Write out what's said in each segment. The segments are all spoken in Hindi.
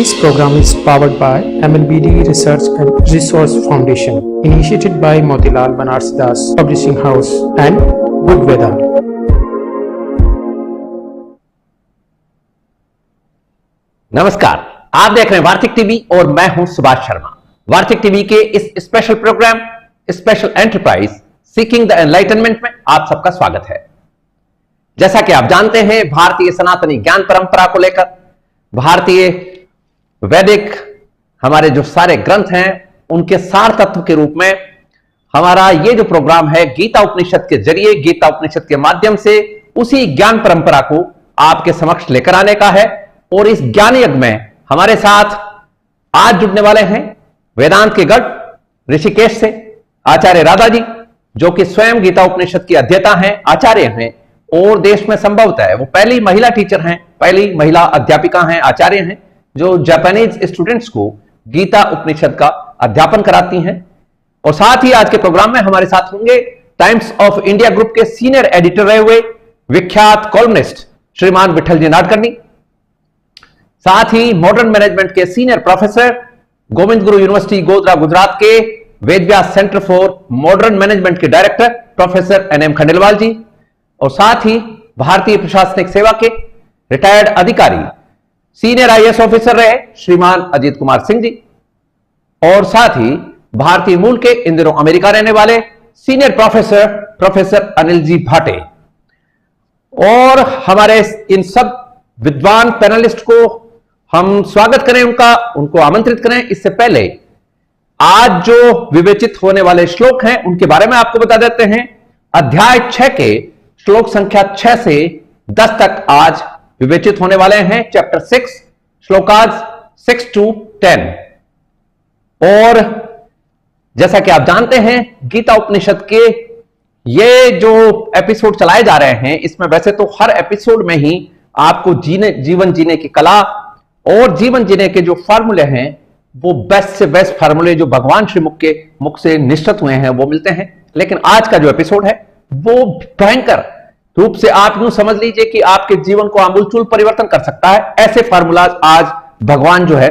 This program is powered by MLBD Research and Resource Foundation, initiated by Motilal Banarsidass Publishing House and Budveda. नमस्कार, आप देख रहे हैं वार्तिक टीवी और मैं हूं सुभाष शर्मा। वार्तिक टीवी के इस special programme special enterprise seeking the enlightenment में आप सबका स्वागत है। जैसा कि आप जानते हैं, भारतीय सनातनी ज्ञान परंपरा को लेकर भारतीय वैदिक हमारे जो सारे ग्रंथ हैं उनके सार तत्व के रूप में हमारा ये जो प्रोग्राम है गीता उपनिषद के जरिए, गीता उपनिषद के माध्यम से उसी ज्ञान परंपरा को आपके समक्ष लेकर आने का है। और इस ज्ञान यज्ञ में हमारे साथ आज जुड़ने वाले हैं वेदांत के गढ़ ऋषिकेश से आचार्य राधा जी, जो कि स्वयं गीता उपनिषद की अध्येता हैं, आचार्य हैं और देश में संभवतः है वो पहली महिला टीचर हैं, पहली महिला अध्यापिका हैं, आचार्य हैं, जो जापानीज स्टूडेंट्स को गीता उपनिषद का अध्यापन कराती हैं। और साथ ही आज के प्रोग्राम में हमारे साथ होंगे टाइम्स ऑफ इंडिया ग्रुप के सीनियर एडिटर रहे हुए विख्यात कॉलमनिस्ट श्रीमान विठल जी नाडकर्नी, साथ ही मॉडर्न मैनेजमेंट के senior professor Govind Guru University Godhra Gujarat के Vedvyas Centre for Modern management के director professor NM Khandelwal ji, और साथ ही भारतीय प्रशासनिक सेवा के रिटायर्ड अधिकारी सीनियर आईएएस ऑफिसर रहे श्रीमान अजीत कुमार सिंह जी, और साथ ही भारतीय मूल के इन दिनों अमेरिका रहने वाले सीनियर प्रोफेसर अनिल जी भाटे। और हमारे इन सब विद्वान पैनलिस्ट को हम स्वागत करें, उनको आमंत्रित करें। इससे पहले आज जो विवेचित होने वाले श्लोक हैं उनके बारे में आपको बता देते हैं। अध्याय 6 के श्लोक संख्या 6 से 10 तक आज विवेचित होने वाले हैं। Chapter 6 श्लोकाज 6 to 10। और जैसा कि आप जानते हैं गीता उपनिषद के ये जो एपिसोड चलाए जा रहे हैं, इसमें वैसे तो हर एपिसोड में ही आपको जीवन जीने की कला और जीवन जीने के जो फार्मूले हैं वो बेस्ट से बेस्ट फार्मूले जो भगवान श्री मुख से निश्चित हुए हैं वो मिलते हैं। लेकिन आज का जो एपिसोड है वो भयंकर रूप से आप यूं समझ लीजिए कि आपके जीवन को आमूलचूल परिवर्तन कर सकता है। ऐसे फार्मूलाज आज भगवान जो है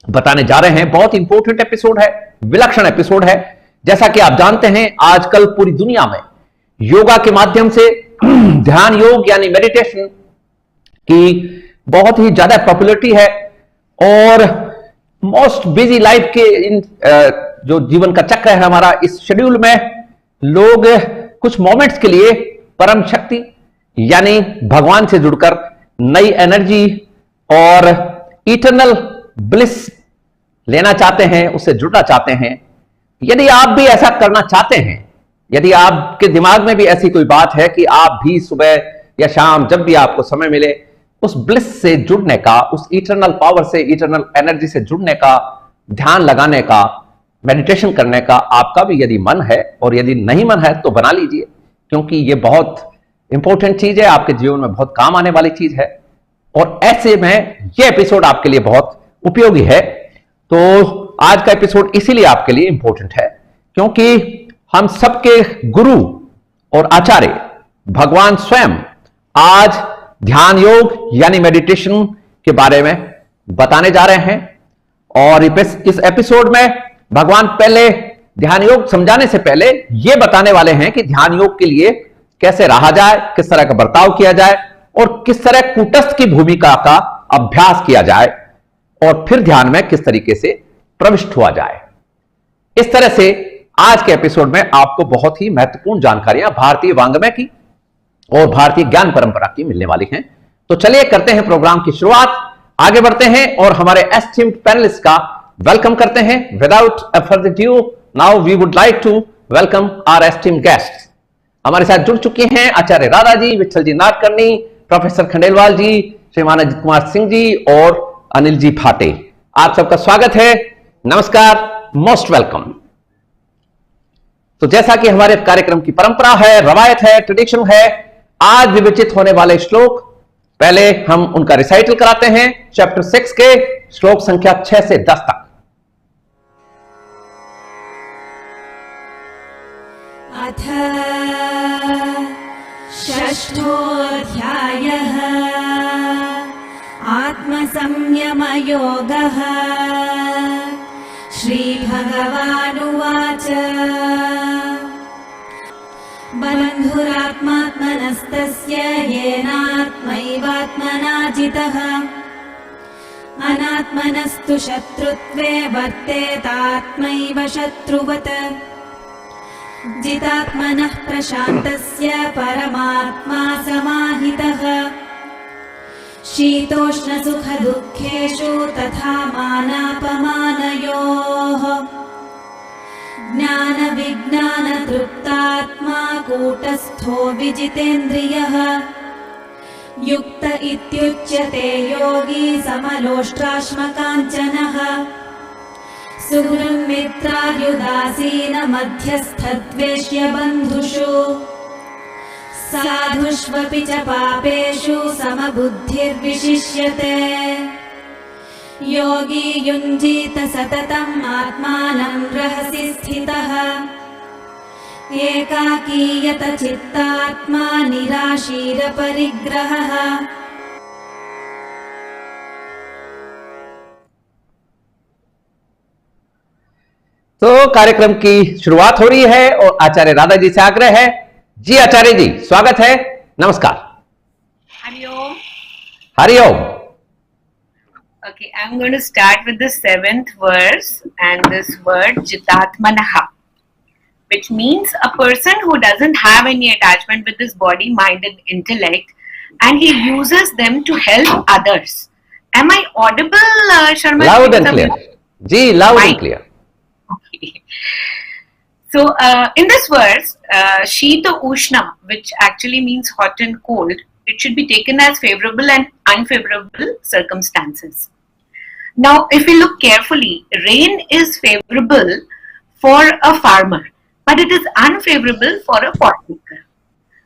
बताने जा रहे हैं। बहुत इंपॉर्टेंट एपिसोड है, विलक्षण एपिसोड है। जैसा कि आप जानते हैं आजकल पूरी दुनिया में योगा के माध्यम से ध्यान योग यानी मेडिटेशन की बहुत ही ज्यादा पॉपुलैरिटी है। और मोस्ट बिजी लाइफ के इन जो जीवन का चक्र है हमारा, इस शेड्यूल में लोग कुछ मोमेंट्स के लिए परम शक्ति यानी भगवान से जुड़कर नई एनर्जी और इटर्नल ब्लिस लेना चाहते हैं, उससे जुड़ना चाहते हैं। यदि आप भी ऐसा करना चाहते हैं, यदि आपके दिमाग में भी ऐसी कोई बात है कि आप भी सुबह या शाम जब भी आपको समय मिले उस ब्लिस से जुड़ने का, उस इटर्नल पावर से, इटर्नल एनर्जी से जुड़ने का, ध्यान लगाने का, मेडिटेशन करने का आपका भी यदि मन है, और यदि नहीं मन है तो बना लीजिए, क्योंकि ये बहुत इंपॉर्टेंट चीज है, आपके जीवन में बहुत काम आने वाली चीज है। और ऐसे में ये एपिसोड आपके लिए बहुत उपयोगी है। तो आज का एपिसोड इसीलिए आपके लिए इंपॉर्टेंट है क्योंकि हम सबके गुरु और आचार्य भगवान स्वयं आज ध्यान योग यानी मेडिटेशन के बारे में बताने जा रहे हैं। और इस एपिसोड में भगवान पहले ध्यान योग समझाने से पहले यह बताने वाले हैं कि ध्यान योग के लिए कैसे रहा जाए, किस तरह का बर्ताव किया जाए और किस तरह कूटस्थ की भूमिका का अभ्यास किया जाए और फिर ध्यान में किस तरीके से प्रविष्ट हुआ जाए। इस तरह से आज के एपिसोड में आपको बहुत ही महत्वपूर्ण जानकारियां भारतीय वांग्मय की और भारतीय ज्ञान परंपरा की मिलने वाली हैं। तो चलिए करते हैं प्रोग्राम की शुरुआत, आगे बढ़ते हैं और हमारे एस्टीम्ड पैनलिस्ट का वेलकम करते हैं। Without further due now we would like to welcome our esteemed guests. हमारे साथ जुड़ चुके हैं आचार्य राधा जी, विठल जी नाडकर्नी, प्रोफेसर खंडेलवाल जी, श्रीमान अजीत कुमार सिंह जी और अनिल जी भाटे। आप सबका स्वागत है, नमस्कार, मोस्ट वेलकम। तो जैसा कि हमारे कार्यक्रम की परंपरा है, रवायत है, ट्रेडिशन है, आज विवेचित होने वाले श्लोक पहले हम उनका रिसाइटल कराते हैं। चैप्टर 6 के श्लोक संख्या 6 से 10 तक। अथ षष्ठोऽध्यायः आत्मसंयमयोगः। संयमयोगः। श्रीभगवानुवाच बन्धुरात्मात्मनस्तस्य येनात्मैवात्मना जितः अनात्मनस्तु शत्रुत्वे वर्तेतात्मैव शत्रुवत् जितात्मनः प्रशान्तस्य परमात्मा समाहितः शीतोष्णसुखदुःखेषु तथा मानापमानयोः ज्ञानविज्ञानतृप्तात्मा कूटस्थो विजितेन्द्रियः युक्त इत्युच्यते योगी समलोष्ट्राश्मकाञ्चनः सुहृन्मित्रार्युदासीनमध्यस्थद्वेष्य बन्धुषु साधुष्वपि च पापेषु समबुद्धिर्विशिष्यते योगी युञ्जीत सततम् आत्मानं रहसि स्थितः एकाकीयत चित्तात्मा निराशीरपरिग्रहः। तो कार्यक्रम की शुरुआत हो रही है और आचार्य राधा जी से आग्रह है। जी आचार्य जी, स्वागत है, नमस्कार। Hariom. Hariom. Okay, I'm going to start with the 7th verse and this word Jitatmanaha, which means a person who doesn't have any attachment with his body, mind and intellect, and he uses them to help others. Am I audible, Sharma? Loud and clear. Ji, loud and clear. Okay. So, in this verse, Shita Ushna, which actually means hot and cold, it should be taken as favorable and unfavorable circumstances. Now, if we look carefully, rain is favorable for a farmer, but it is unfavorable for a pot maker.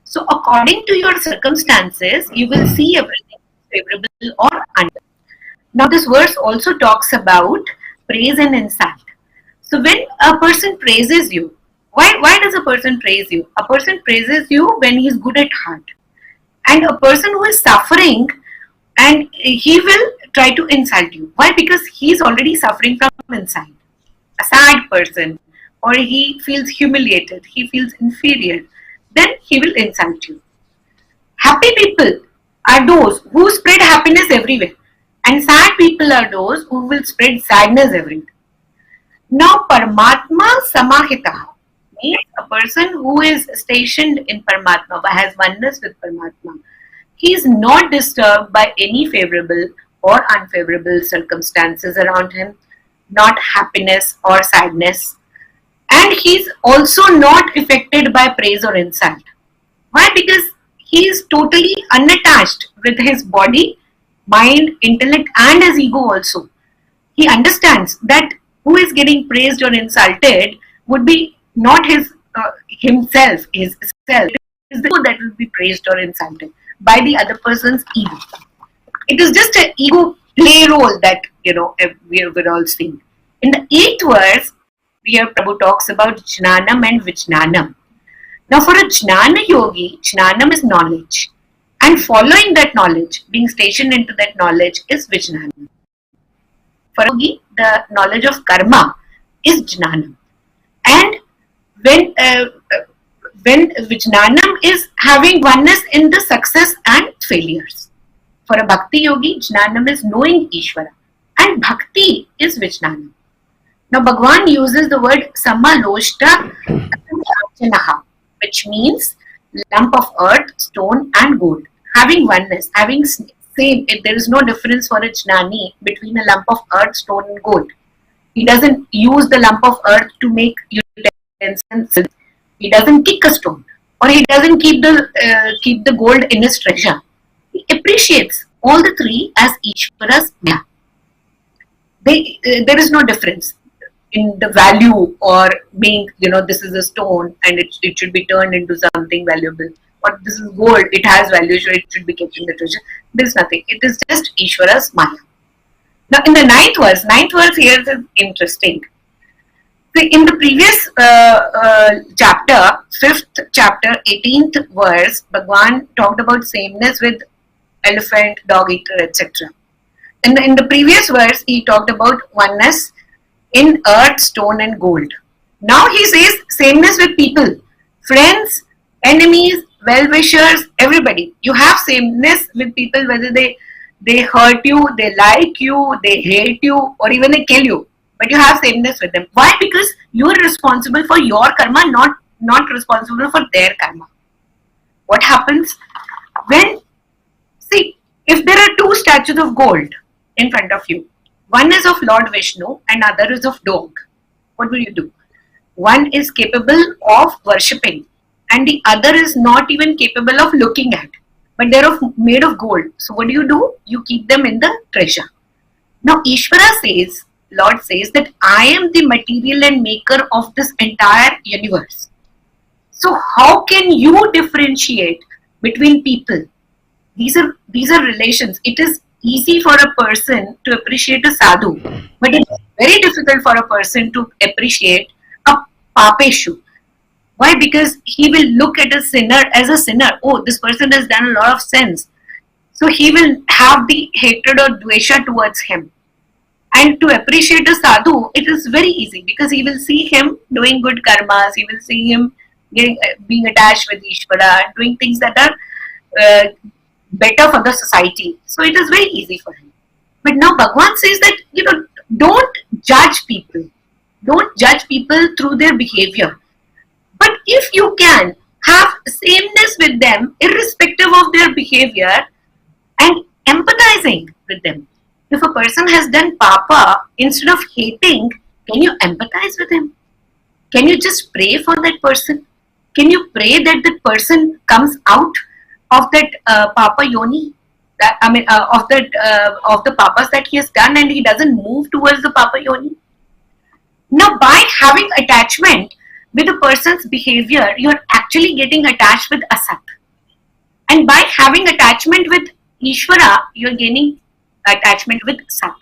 So, according to your circumstances, you will see everything favorable or unfavorable. Now, this verse also talks about praise and insult. So, when a person praises you, why does a person praise you? A person praises you when he is good at heart. And a person who is suffering, and he will try to insult you. Why? Because he is already suffering from inside. A sad person, or he feels humiliated, he feels inferior, then he will insult you. Happy people are those who spread happiness everywhere, and sad people are those who will spread sadness everywhere. Now, Paramatma Samahita means a person who is stationed in Paramatma, has oneness with Paramatma. He is not disturbed by any favorable or unfavorable circumstances around him, not happiness or sadness. And he is also not affected by praise or insult. Why? Because he is totally unattached with his body, mind, intellect and his ego also. He understands that who is getting praised or insulted would be not his himself, his self. It is the ego that will be praised or insulted by the other person's ego. It is just an ego play role that we're all seeing. In the 8th verse, here Prabhu talks about Jnanam and Vijnanam. Now, for a Jnana yogi, Jnanam is knowledge, and following that knowledge, being stationed into that knowledge, is Vijnanam. For a yogi, the knowledge of karma is Jnanam, and when Vijnanam is having oneness in the success and failures. For a Bhakti yogi, Jnanam is knowing Ishvara, and Bhakti is Vijnanam. Now, Bhagavan uses the word Samaloshta Archanaha, which means lump of earth, stone and gold. Having oneness, having same, there is no difference for a Jnani between a lump of earth, stone and gold. He doesn't use the lump of earth to make utensils. He doesn't kick a stone, or he doesn't keep the gold in his treasure. He appreciates all the three as Ishvara's Maya. There is no difference in the value or being, this is a stone and it should be turned into something valuable. Or this is gold, it has value, so it should be kept in the treasure. There is nothing. It is just Ishvara's Maya. Now, in the 9th verse here is interesting. In the previous chapter, 5th chapter, 18th verse, Bhagavan talked about sameness with elephant, dog eater, etc. in the previous verse, he talked about oneness in earth, stone, and gold. Now he says sameness with people, friends, enemies, well-wishers, everybody. You have sameness with people, whether they hurt you, they like you, they hate you, or even they kill you. But you have sameness with them. Why? Because you are responsible for your karma, not responsible for their karma. What happens when, see, if there are two statues of gold in front of you, one is of Lord Vishnu and other is of dog, what will you do? One is capable of worshipping and the other is not even capable of looking at, but they're made of gold. So what do? You keep them in the treasure. Now Ishvara says, Lord says that I am the material and maker of this entire universe. So how can you differentiate between people? These are relations. It is easy for a person to appreciate a sadhu, but it is very difficult for a person to appreciate a papeshu. Why? Because he will look at a sinner as a sinner. Oh, this person has done a lot of sins. So he will have the hatred or dvesha towards him. And to appreciate a sadhu, it is very easy because he will see him doing good karmas, he will see him being attached with Ishvara, doing things that are better for the society. So it is very easy for him. But now Bhagavan says that, don't judge people. Don't judge people through their behavior. But if you can have sameness with them, irrespective of their behavior, and empathizing with them. If a person has done papa, instead of hating, can you empathize with him? Can you just pray for that person? Can you pray that the person comes out of that papa yoni? Of the papas that he has done, and he doesn't move towards the papa yoni. Now, by having attachment with a person's behavior, you are actually getting attached with asat. And by having attachment with Ishvara, you are gaining attachment with Sat.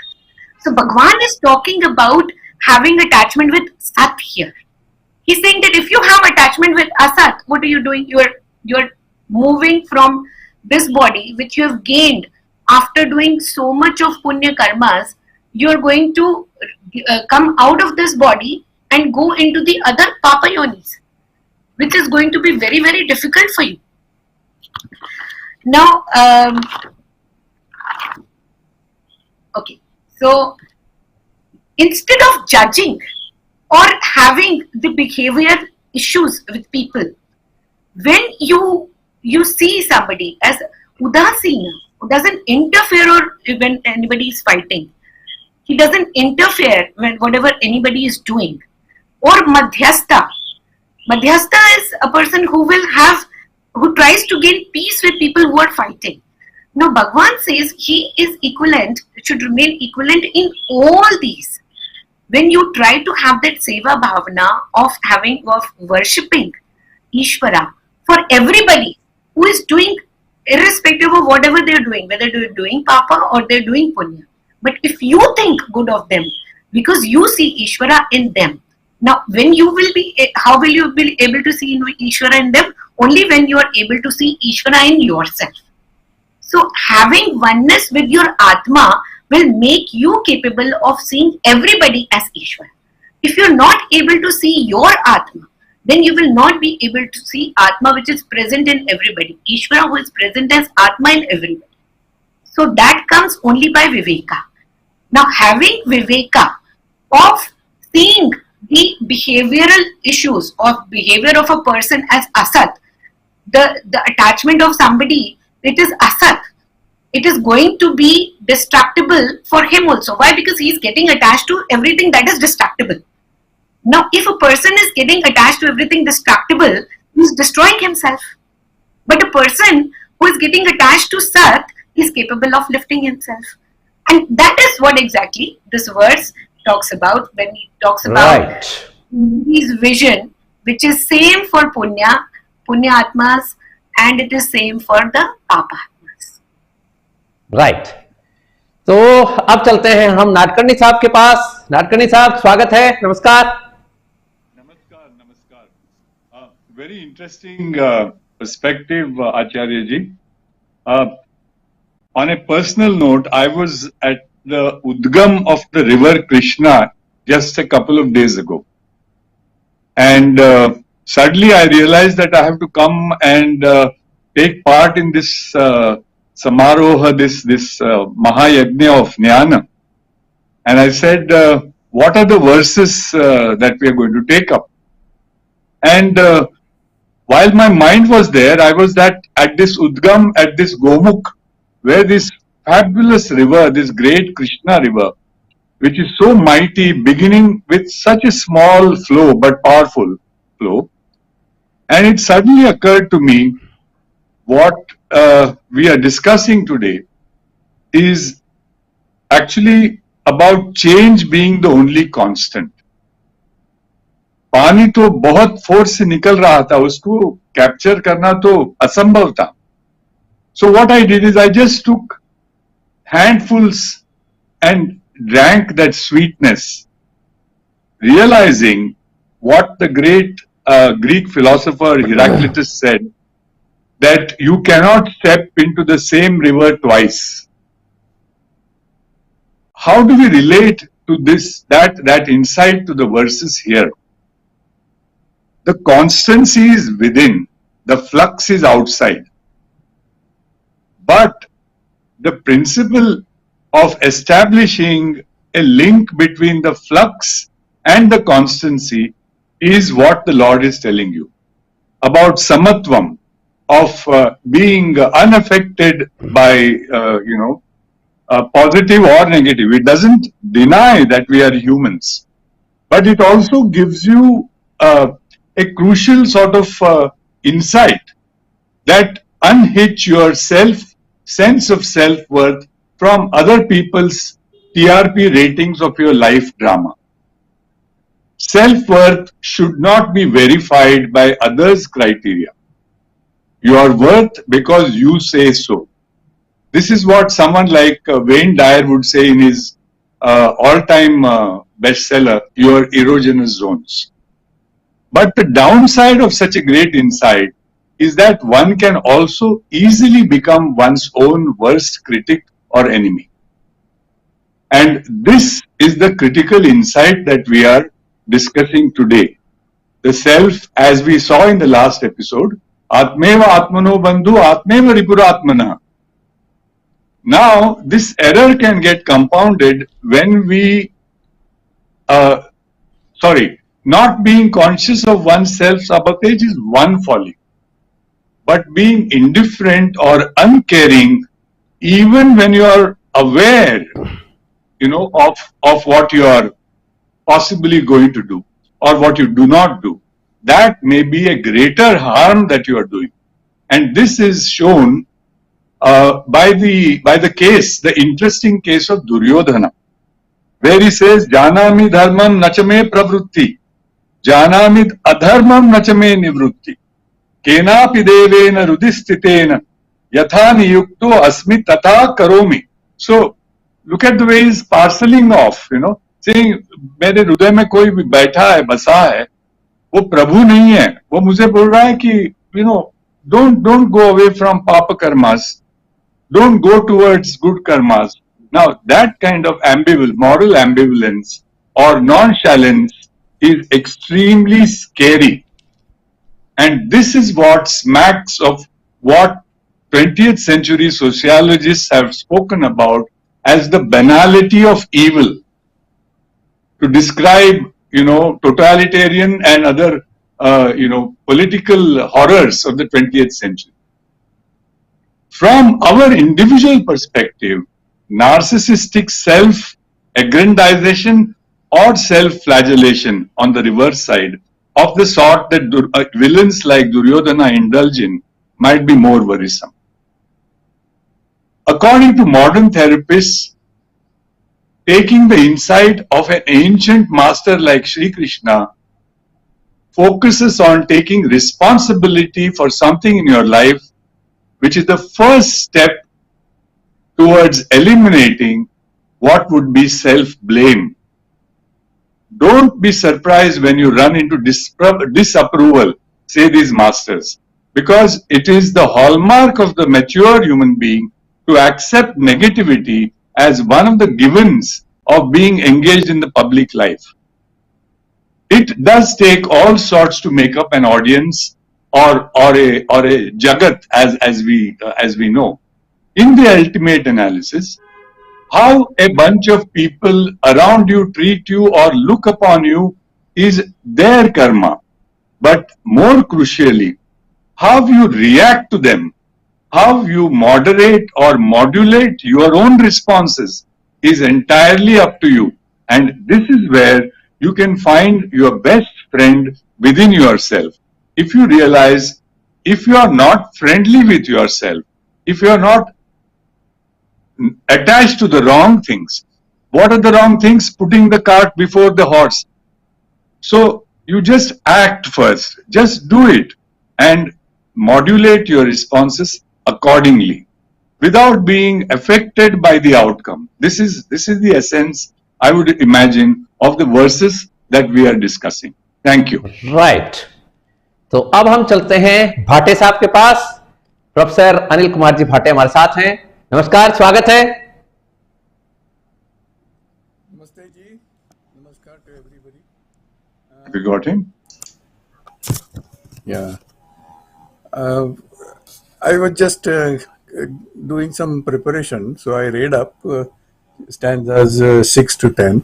So Bhagavan is talking about having attachment with Sat here. He's saying that if you have attachment with Asat, what are you doing? You're moving from this body which you have gained after doing so much of punya karmas. You're going to come out of this body and go into the other papa yonis, which is going to be very, very difficult for you. Now, okay, so instead of judging or having the behavior issues with people, when you see somebody as udasina, who doesn't interfere or when anybody is fighting, he doesn't interfere when whatever anybody is doing, or madhyastha. Madhyastha is a person who tries to gain peace with people who are fighting. Now Bhagavan says he is equivalent, should remain equivalent in all these. When you try to have that seva bhavana of worshipping Ishvara for everybody who is doing, irrespective of whatever they are doing, whether they are doing papa or they are doing punya. But if you think good of them, because you see Ishvara in them. Now, how will you be able to see Ishvara in them? Only when you are able to see Ishvara in yourself. So, having oneness with your Atma will make you capable of seeing everybody as Ishvara. If you are not able to see your Atma, then you will not be able to see Atma which is present in everybody. Ishvara who is present as Atma in everybody. So, that comes only by Viveka. Now, having Viveka of seeing the behavioral issues of behavior of a person as Asat, the attachment of somebody, it is Asat. It is going to be destructible for him also. Why? Because he is getting attached to everything that is destructible. Now, if a person is getting attached to everything destructible, he is destroying himself. But a person who is getting attached to Sat is capable of lifting himself. And that is what exactly this verse talks about when he talks about his vision, which is same for punya atmas, and it is same for the papa atmas. Right. तो अब चलते हैं हम नाडकर्णी साहब के पास. नाडकर्णी साहब, स्वागत है. नमस्कार. नमस्कार. Very interesting perspective, Acharya ji. On a personal note, I was at the Udgam of the river Krishna just a couple of days ago. And suddenly I realized that I have to come and take part in this Samaroha, this Mahayajna of Jnana. And I said, what are the verses that we are going to take up? And while my mind was there, I was at this Udgam, at this Gomukh, where this fabulous river, this great Krishna river, which is so mighty, beginning with such a small flow but powerful flow. And it suddenly occurred to me, what we are discussing today is actually about change being the only constant. पानी तो बहुत फोर्स से निकल रहा था, उसको कैप्चर करना तो असंभव था. So what I did is I just took handfuls and drank that sweetness, realizing what the great Greek philosopher Heraclitus said, that you cannot step into the same river twice. How do we relate to this, that insight to the verses here? The constancy is within, the flux is outside. But the principle of establishing a link between the flux and the constancy is what the Lord is telling you about samatvam, of being unaffected by positive or negative. It doesn't deny that we are humans, but it also gives you a crucial sort of insight that unhitch your sense of self-worth from other people's TRP ratings of your life drama. Self-worth should not be verified by others' criteria. You are worth because you say so. This is what someone like Wayne Dyer would say in his all-time bestseller, Your Erogenous Zones. But the downside of such a great insight is that one can also easily become one's own worst critic or enemy. And this is the critical insight that we are discussing today. The self, as we saw in the last episode, Atmeva Atmano Bandhu Atmeva Ripuratmana. Now, this error can get compounded when we, not being conscious of one's self-sabotage is one folly. But being indifferent or uncaring, even when you are aware, of what you are possibly going to do or what you do not do, that may be a greater harm that you are doing. And this is shown by the case, the interesting case of Duryodhana, where he says, Janami dharmam nachame pravrutti, janami adharmam nachame nivrutti, kenapi devena rudistitena, yatha niyukto asmi tata karomi. So, look at the way he's parceling off, saying, मेरे हृदय में कोई भी बैठा है, बसा है, वो प्रभु नहीं है, वो मुझे बोल रहा है कि, don't go away from papa karmas, don't go towards good karmas. Now, that kind of moral ambivalence or nonchalance is extremely scary. And this is what smacks of what 20th century sociologists have spoken about as the banality of evil, to describe, totalitarian and other, political horrors of the 20th century. From our individual perspective, narcissistic self-aggrandization or self-flagellation on the reverse side of the sort that villains like Duryodhana indulge in might be more worrisome. According to modern therapists, taking the insight of an ancient master like Sri Krishna focuses on taking responsibility for something in your life, which is the first step towards eliminating what would be self-blame. Don't be surprised when you run into disapproval, say these masters, because it is the hallmark of the mature human being to accept negativity as one of the givens of being engaged in the public life. It does take all sorts to make up an audience or a jagat as we know. In the ultimate analysis, how a bunch of people around you treat you or look upon you is their karma. But more crucially, how you react to them, how you moderate or modulate your own responses is entirely up to you. And this is where you can find your best friend within yourself. If you realize, if you are not friendly with yourself, if you are not attached to the wrong things. What are the wrong things? Putting the cart before the horse. So you just act first, just do it and modulate your responses accordingly without being affected by the outcome. This is the essence, I would imagine, of the verses that we are discussing. Thank you. Right. तो अब हम चलते हैं भाटे साहब के पास. प्रोफेसर अनिल कुमार जी भाटे हमारे साथ हैं. नमस्कार, स्वागत है. नमस्ते जी, नमस्कार to everybody. Have you got him? Yeah, I was just doing some preparation, so I read up stanzas 6 to 10,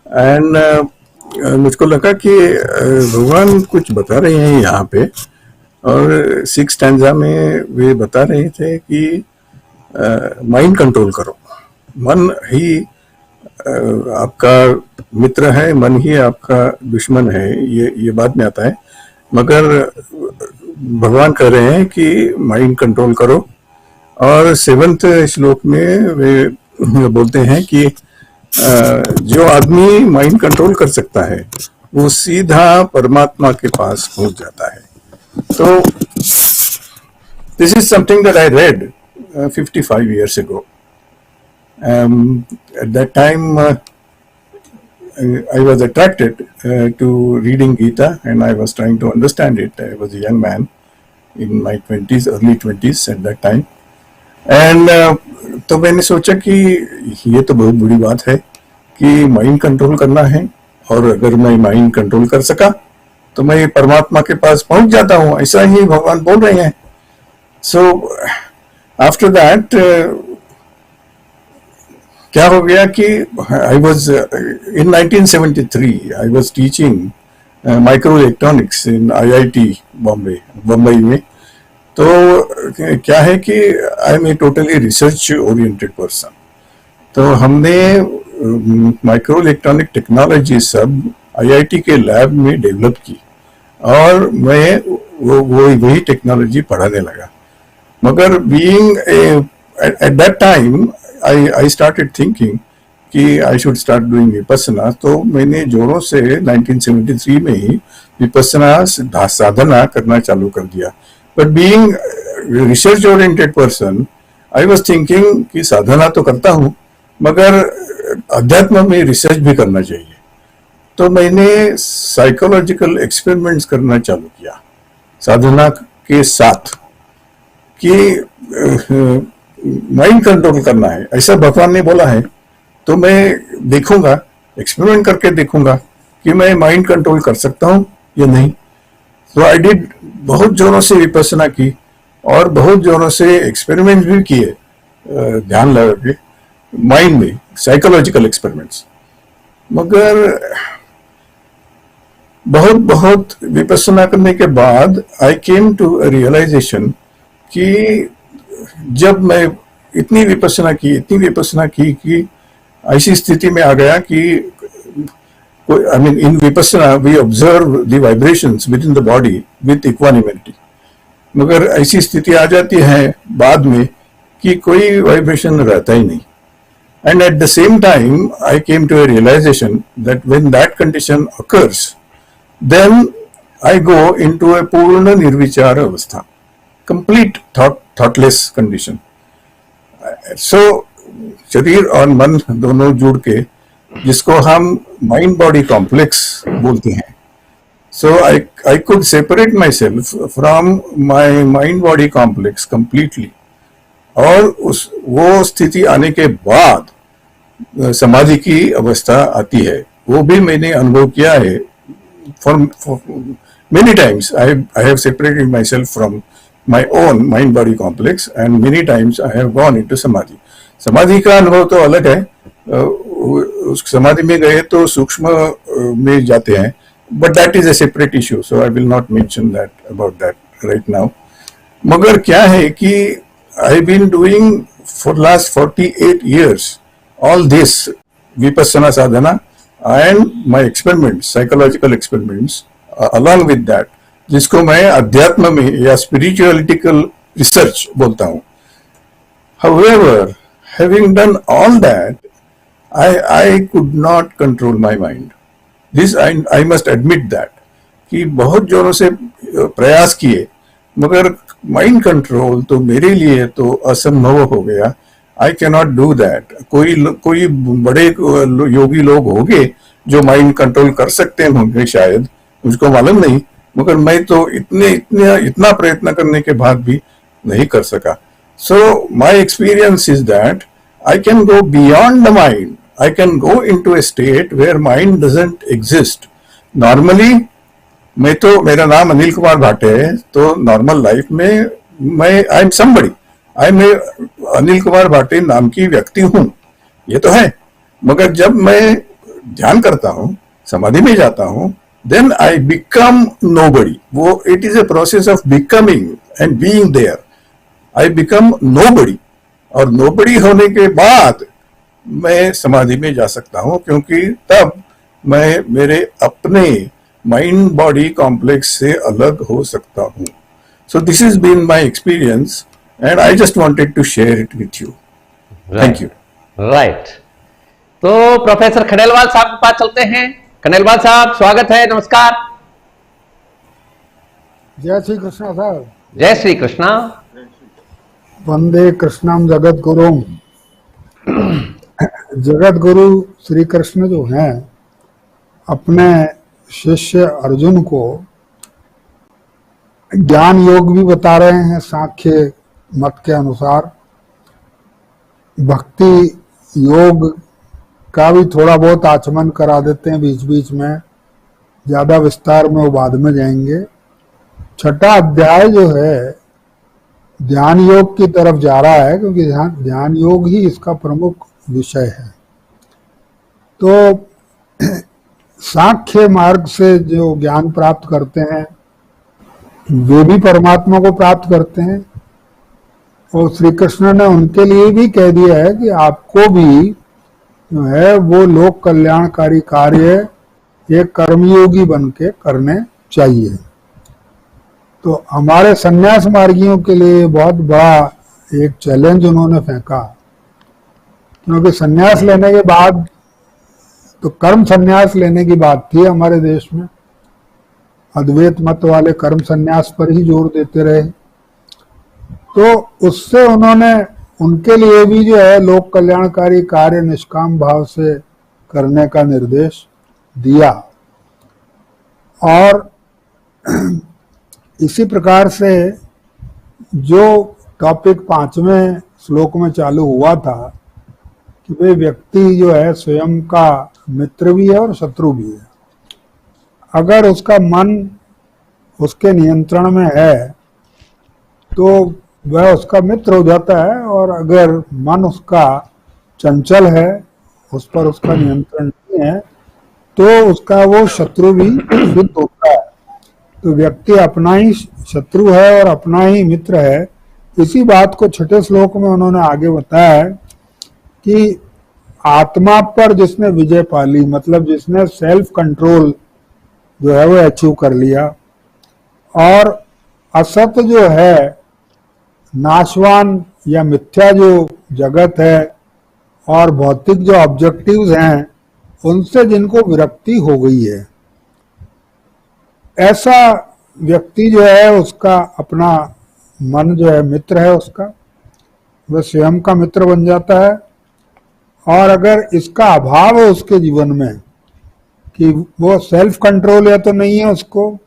and मुझको लगा कि भगवान कुछ बता रहे हैं यहाँ पे, और 6 स्टैंजा में वे बता रहे थे कि माइंड कंट्रोल करो. मन ही आपका मित्र है, मन ही आपका दुश्मन है. ये बाद में आता है, मगर भगवान कह रहे हैं कि माइंड कंट्रोल करो. और 7th श्लोक में वे बोलते हैं कि जो आदमी माइंड कंट्रोल कर सकता है वो सीधा परमात्मा के पास पहुंच जाता है. तो this is something that I read 55 years ago. At that time, I was attracted to reading Gita, and I was trying to understand it. I was a young man in my 20s, early 20s at that time. And तो मैंने सोचा कि ये तो बहुत बड़ी बात है कि माइंड कंट्रोल करना है, और अगर मैं माइंड कंट्रोल कर सका तो मैं परमात्मा के पास पहुंच जाता हूँ. ऐसा ही भगवान बोल रहे हैं. So after that, क्या हो गया कि I was in 1973 I was teaching microelectronics in IIT Bombay में. तो क्या है कि I am a totally research oriented person. तो हमने माइक्रो इलेक्ट्रॉनिक टेक्नोलॉजी सब आईआईटी के लैब में डेवलप की, और मैं वही टेक्नोलॉजी पढ़ाने लगा. मगर being at that time I started thinking कि I should start doing vipassana. तो मैंने जोरों से 1973 में ही विपस्सना साधना करना चालू कर दिया. But being research oriented person, I was thinking कि साधना तो करता हूँ, मगर अध्यात्म में रिसर्च भी करना चाहिए. तो मैंने साइकोलॉजिकल एक्सपेरिमेंट्स करना चालू किया साधना के साथ कि माइंड कंट्रोल करना है, ऐसा भगवान ने बोला है. तो मैं देखूंगा, एक्सपेरिमेंट करके देखूंगा कि मैं माइंड कंट्रोल कर सकता हूँ या नहीं. तो आई डिड, बहुत जोरों से विपස්සना की और बहुत जोरों से एक्सपेरिमेंट भी किए, ध्यान लगा के माइंड में, साइकोलॉजिकल एक्सपेरिमेंट्स. मगर बहुत विपස්සना करने के बाद आई केम टू रियलाइजेशन कि जब मैं इतनी विपස්සना की कि ऐसी स्थिति में आ गया कि I mean, in Vipassana, we observe the vibrations within the body with equanimity. मगर ऐसी स्थिति आ जाती है बाद में कि कोई वाइब्रेशन रहता ही नहीं. And at the same time, I came to a realization that when that condition occurs, then I go into a पूर्ण निर्विचार अवस्था, complete thoughtless condition. So, शरीर और मन दोनों जुड़ के, जिसको हम माइंड बॉडी कॉम्प्लेक्स बोलते हैं. So I could separate my self from my mind body complex completely, और उस वो स्थिति आने के बाद समाधि की अवस्था आती है, वो भी मैंने अनुभव किया है. For many times I have separated myself from my own mind body complex and many times I have gone into samadhi. समाधि का अनुभव तो अलग है. उस समाधि में गए तो सूक्ष्म में जाते हैं, but that is a separate issue, so I will not mention that about that right now. मगर क्या है कि I have been doing for last 48 years all this vipassana sadhana and my experiments, psychological experiments, along with that, जिसको मैं अध्यात्म में या spiritualical research बोलता हूँ. However, having done all that, I could not control my mind. This I must admit that कि बहुत जोरों से प्रयास किए, मगर माइंड कंट्रोल तो मेरे लिए तो असंभव हो गया. I cannot do that. कोई बड़े योगी लोग होंगे जो माइंड कंट्रोल कर सकते हैं होंगे शायद, मुझको मालूम नहीं, मगर मैं तो इतना प्रयत्न करने के बाद भी नहीं कर सका. So my experience is that I can go beyond the mind. I can go into a state where mind doesn't exist. Normally, मेरा नाम अनिल कुमार भाटे है, तो नॉर्मल लाइफ में मैं आई एम समबडी. मैं अनिल कुमार भाटे नाम की व्यक्ति हूँ, ये तो है. मगर जब मैं ध्यान करता हूँ, समाधि में जाता हूँ, then I become nobody. वो it is a process of becoming and being there. I become nobody. और nobody होने के बाद मैं समाधि में जा सकता हूं, क्योंकि तब मैं मेरे अपने माइंड बॉडी कॉम्प्लेक्स से अलग हो सकता हूं. So this is been my experience and I just wanted to share it with you. Thank you. Right. तो प्रोफेसर खंडेलवाल साहब के पास चलते हैं. खंडेलवाल साहब, स्वागत है, नमस्कार. जय श्री कृष्णा साहब. जय श्री कृष्णा. वंदे कृष्णम जगत गुरुम. जगत गुरु श्री कृष्ण जो हैं, अपने शिष्य अर्जुन को ज्ञान योग भी बता रहे हैं सांख्य मत के अनुसार. भक्ति योग का भी थोड़ा बहुत आचमन करा देते हैं बीच बीच में, ज्यादा विस्तार में वो बाद में जाएंगे. छठा अध्याय जो है ध्यान योग की तरफ जा रहा है, क्योंकि ध्यान योग ही इसका प्रमुख विषय है. तो सांख्य मार्ग से जो ज्ञान प्राप्त करते हैं वे भी परमात्मा को प्राप्त करते हैं, और श्री कृष्ण ने उनके लिए भी कह दिया है कि आपको भी जो है वो लोक कल्याणकारी कार्य एक कर्मयोगी बन के करने चाहिए. तो हमारे सन्यास मार्गियों के लिए बहुत बड़ा एक चैलेंज उन्होंने फेंका, क्योंकि सन्यास लेने के बाद तो कर्म सन्यास लेने की बात थी हमारे देश में. अद्वैत मत वाले कर्म सन्यास पर ही जोर देते रहे. तो उससे उन्होंने उनके लिए भी जो है लोक कल्याणकारी कार्य निष्काम भाव से करने का निर्देश दिया. और इसी प्रकार से जो टॉपिक 5वें श्लोक में चालू हुआ था कि वे व्यक्ति जो है स्वयं का मित्र भी है और शत्रु भी है. अगर उसका मन उसके नियंत्रण में है तो वह उसका मित्र हो जाता है, और अगर मन उसका चंचल है, उस पर उसका नियंत्रण नहीं है, तो उसका वो शत्रु भी सिद्ध होता है. तो व्यक्ति अपना ही शत्रु है और अपना ही मित्र है. इसी बात को छठे श्लोक में उन्होंने आगे बताया है कि आत्मा पर जिसने विजय पा ली, मतलब जिसने सेल्फ कंट्रोल जो है वो अचीव कर लिया, और असत जो है नाशवान या मिथ्या जो जगत है और भौतिक जो ऑब्जेक्टिव्स हैं उनसे जिनको विरक्ति हो गई है, ऐसा व्यक्ति जो है उसका अपना मन जो है मित्र है उसका, वह स्वयं का मित्र बन जाता है. और अगर इसका अभाव है उसके जीवन में कि वो सेल्फ कंट्रोल या तो नहीं है उसको,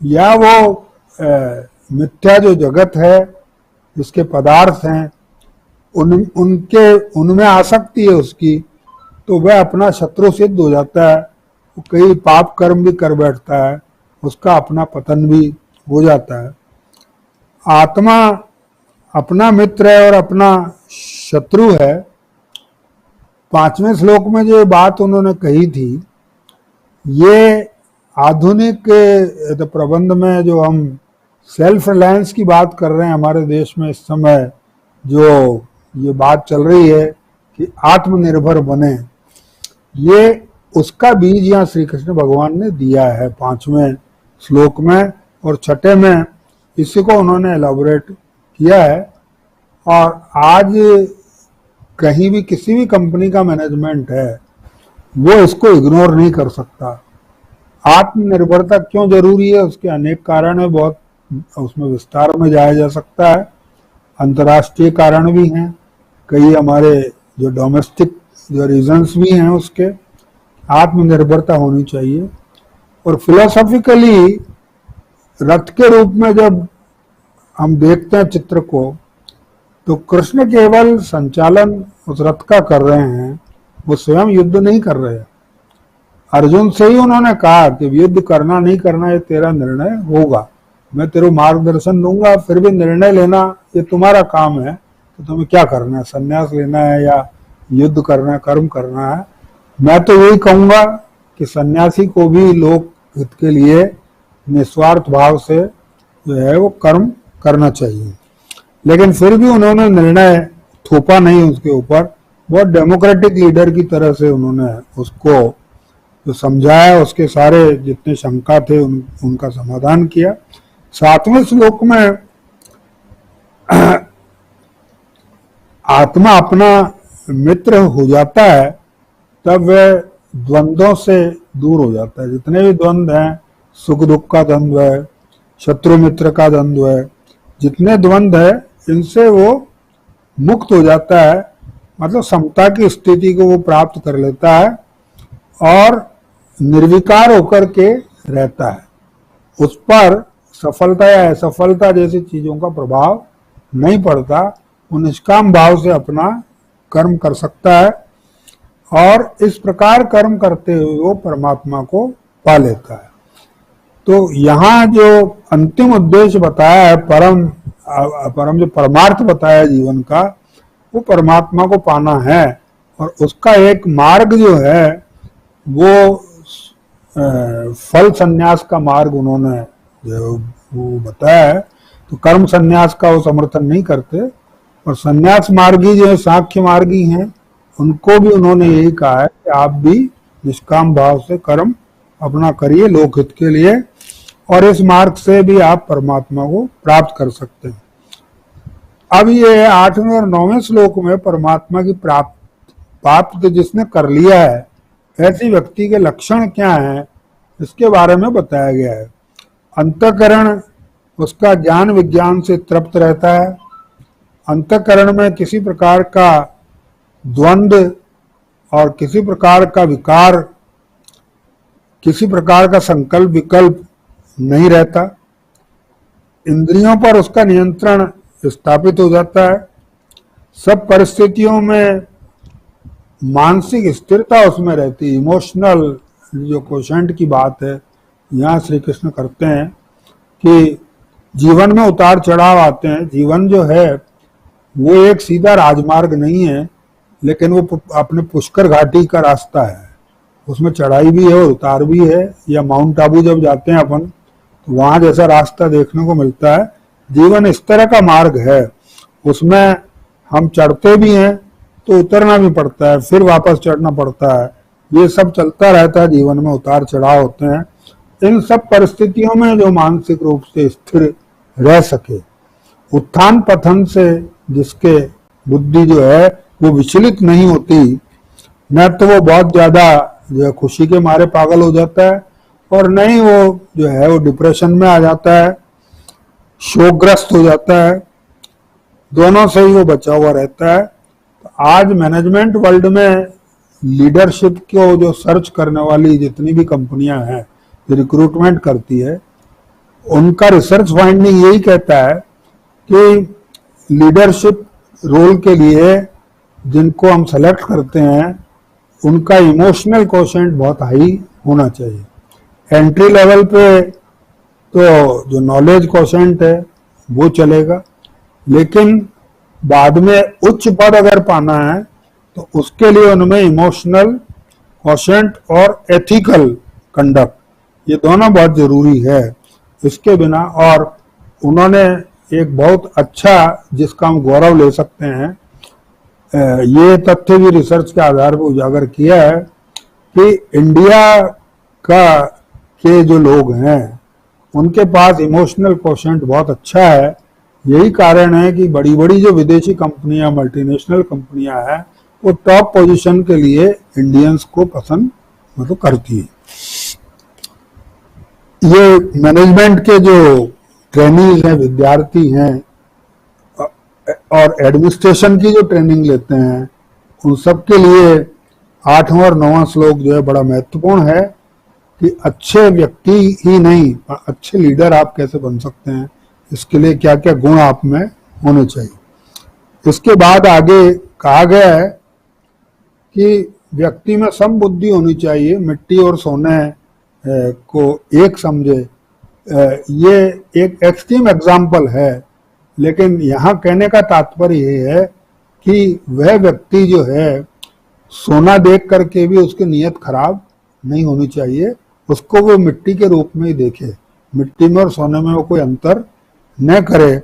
या वो मिथ्या जो जगत है जिसके पदार्थ हैं उनमें आसक्ति है उसकी, तो वह अपना शत्रु सिद्ध हो जाता है, वो कई पाप कर्म भी कर बैठता है, उसका अपना पतन भी हो जाता है। आत्मा अपना मित्र है और अपना शत्रु है। 5वें श्लोक में जो बात उन्होंने कही थी, ये आधुनिक प्रबंध में जो हम सेल्फ रिलायंस की बात कर रहे हैं हमारे देश में इस समय, जो ये बात चल रही है कि आत्मनिर्भर बने, ये उसका बीज यहाँ श्री कृष्ण भगवान ने दिया है 5वें श्लोक में, और 6ठे में इसी को उन्होंने एलाबोरेट किया है। और आज कहीं भी किसी भी कंपनी का मैनेजमेंट है, वो इसको इग्नोर नहीं कर सकता। आत्मनिर्भरता क्यों जरूरी है, उसके अनेक कारण है, बहुत उसमें विस्तार में जाया जा सकता है। अंतर्राष्ट्रीय कारण भी हैं, कई हमारे जो डोमेस्टिक जो रीजंस भी हैं उसके। आत्मनिर्भरता होनी चाहिए। और फिलोसॉफिकली रथ के रूप में जब हम देखते हैं चित्र को, तो कृष्ण केवल संचालन उस रथ का कर रहे हैं, वो स्वयं युद्ध नहीं कर रहे हैं। अर्जुन से ही उन्होंने कहा कि युद्ध करना नहीं करना ये तेरा निर्णय होगा, मैं तेरे मार्गदर्शन दूंगा, फिर भी निर्णय लेना ये तुम्हारा काम है कि तुम्हें क्या करना है, संन्यास लेना है या युद्ध करना है, कर्म करना है। मैं तो यही कहूंगा कि सन्यासी को भी लोक हित के लिए निस्वार्थ भाव से जो है वो कर्म करना चाहिए। लेकिन फिर भी उन्होंने निर्णय थोपा नहीं उसके ऊपर, बहुत डेमोक्रेटिक लीडर की तरह से उन्होंने उसको जो समझाया, उसके सारे जितने शंका थे उनका समाधान किया। 7वें श्लोक में आत्मा अपना मित्र हो जाता है, तब वह द्वंद्वों से दूर हो जाता है। जितने भी द्वंद्व हैं, सुख दुख का द्वंद्व है, शत्रु मित्र का द्वंद्व है, जितने द्वंद्व है इनसे वो मुक्त हो जाता है, मतलब समता की स्थिति को वो प्राप्त कर लेता है और निर्विकार होकर के रहता है। उस पर सफलता या असफलता जैसी चीजों का प्रभाव नहीं पड़ता, वो निष्काम भाव से अपना कर्म कर सकता है और इस प्रकार कर्म करते हुए वो परमात्मा को पा लेता है। तो यहाँ जो अंतिम उद्देश्य बताया है, परम जो परमार्थ बताया जीवन का, वो परमात्मा को पाना है। और उसका एक मार्ग जो है वो फल संन्यास का मार्ग उन्होंने जो वो बताया है। तो कर्म संन्यास का वो समर्थन नहीं करते, और संन्यास मार्गी जो है सांख्य मार्गी हैं, उनको भी उन्होंने यही कहा है कि आप भी निष्काम भाव से कर्म अपना करिए लोकहित के लिए, और इस मार्ग से भी आप परमात्मा को प्राप्त कर सकते हैं। अब ये 8वें और 9वें श्लोक में परमात्मा की प्राप्त जिसने कर लिया है, ऐसी व्यक्ति के लक्षण क्या हैं, इसके बारे में बताया गया है। अंतःकरण उसका ज्ञान विज्ञान से तृप्त रहता है, अंतःकरण में किसी प्रकार का द्वंद्व और किसी प्रकार का विकार, किसी प्रकार का संकल्प विकल्प नहीं रहता, इंद्रियों पर उसका नियंत्रण स्थापित हो जाता है, सब परिस्थितियों में मानसिक स्थिरता उसमें रहती है। इमोशनल जो क्वोशेंट की बात है यहाँ श्री कृष्ण करते हैं कि जीवन में उतार चढ़ाव आते हैं। जीवन जो है वो एक सीधा राजमार्ग नहीं है, लेकिन वो अपने पुष्कर घाटी का रास्ता है, उसमें चढ़ाई भी है और उतार भी है। या माउंट आबू जब जाते हैं अपन, तो वहां जैसा रास्ता देखने को मिलता है। जीवन इस तरह का मार्ग है, उसमें हम चढ़ते भी हैं तो उतरना भी पड़ता है, फिर वापस चढ़ना पड़ता है, ये सब चलता रहता है। जीवन में उतार चढ़ाव होते हैं। इन सब परिस्थितियों में जो मानसिक रूप से स्थिर रह सके, उत्थान पतन से जिसके बुद्धि जो है वो विचलित नहीं होती, न तो वो बहुत ज्यादा जो है खुशी के मारे पागल हो जाता है, और न ही वो जो है वो डिप्रेशन में आ जाता है, शोकग्रस्त हो जाता है, दोनों से ही वो बचा हुआ रहता है। तो आज मैनेजमेंट वर्ल्ड में लीडरशिप को जो सर्च करने वाली जितनी भी कंपनियां हैं, जो रिक्रूटमेंट करती है, उनका रिसर्च फाइंडिंग यही कहता है कि लीडरशिप रोल के लिए जिनको हम सेलेक्ट करते हैं उनका इमोशनल कोशेंट बहुत हाई होना चाहिए। एंट्री लेवल पे तो जो नॉलेज कोशेंट है वो चलेगा, लेकिन बाद में उच्च पद अगर पाना है तो उसके लिए उनमें इमोशनल कोशेंट और एथिकल कंडक्ट ये दोनों बहुत जरूरी है। इसके बिना, और उन्होंने एक बहुत अच्छा जिसका हम गौरव ले सकते हैं, ये तथ्य भी रिसर्च के आधार पर उजागर किया है कि इंडिया के जो लोग हैं उनके पास इमोशनल कोशेंट बहुत अच्छा है। यही कारण है कि बड़ी बड़ी जो विदेशी कंपनियां, मल्टीनेशनल कंपनियां हैं, वो टॉप पोजीशन के लिए इंडियंस को पसंद करती है। ये मैनेजमेंट के जो ट्रेनिंग हैं, विद्यार्थी हैं और एडमिनिस्ट्रेशन की जो ट्रेनिंग लेते हैं, उन सब के लिए 8वां और 9वां श्लोक जो है बड़ा महत्वपूर्ण है कि अच्छे व्यक्ति ही नहीं, अच्छे लीडर आप कैसे बन सकते हैं, इसके लिए क्या क्या गुण आप में होने चाहिए। इसके बाद आगे कहा गया है कि व्यक्ति में समबुद्धि होनी चाहिए, मिट्टी और सोने को एक समझे। ये एक एक्सट्रीम एग्जाम्पल है, लेकिन यहाँ कहने का तात्पर्य ये है कि वह व्यक्ति जो है सोना देख करके भी उसकी नीयत खराब नहीं होनी चाहिए, उसको वो मिट्टी के रूप में ही देखे, मिट्टी में और सोने में वो कोई अंतर न करे।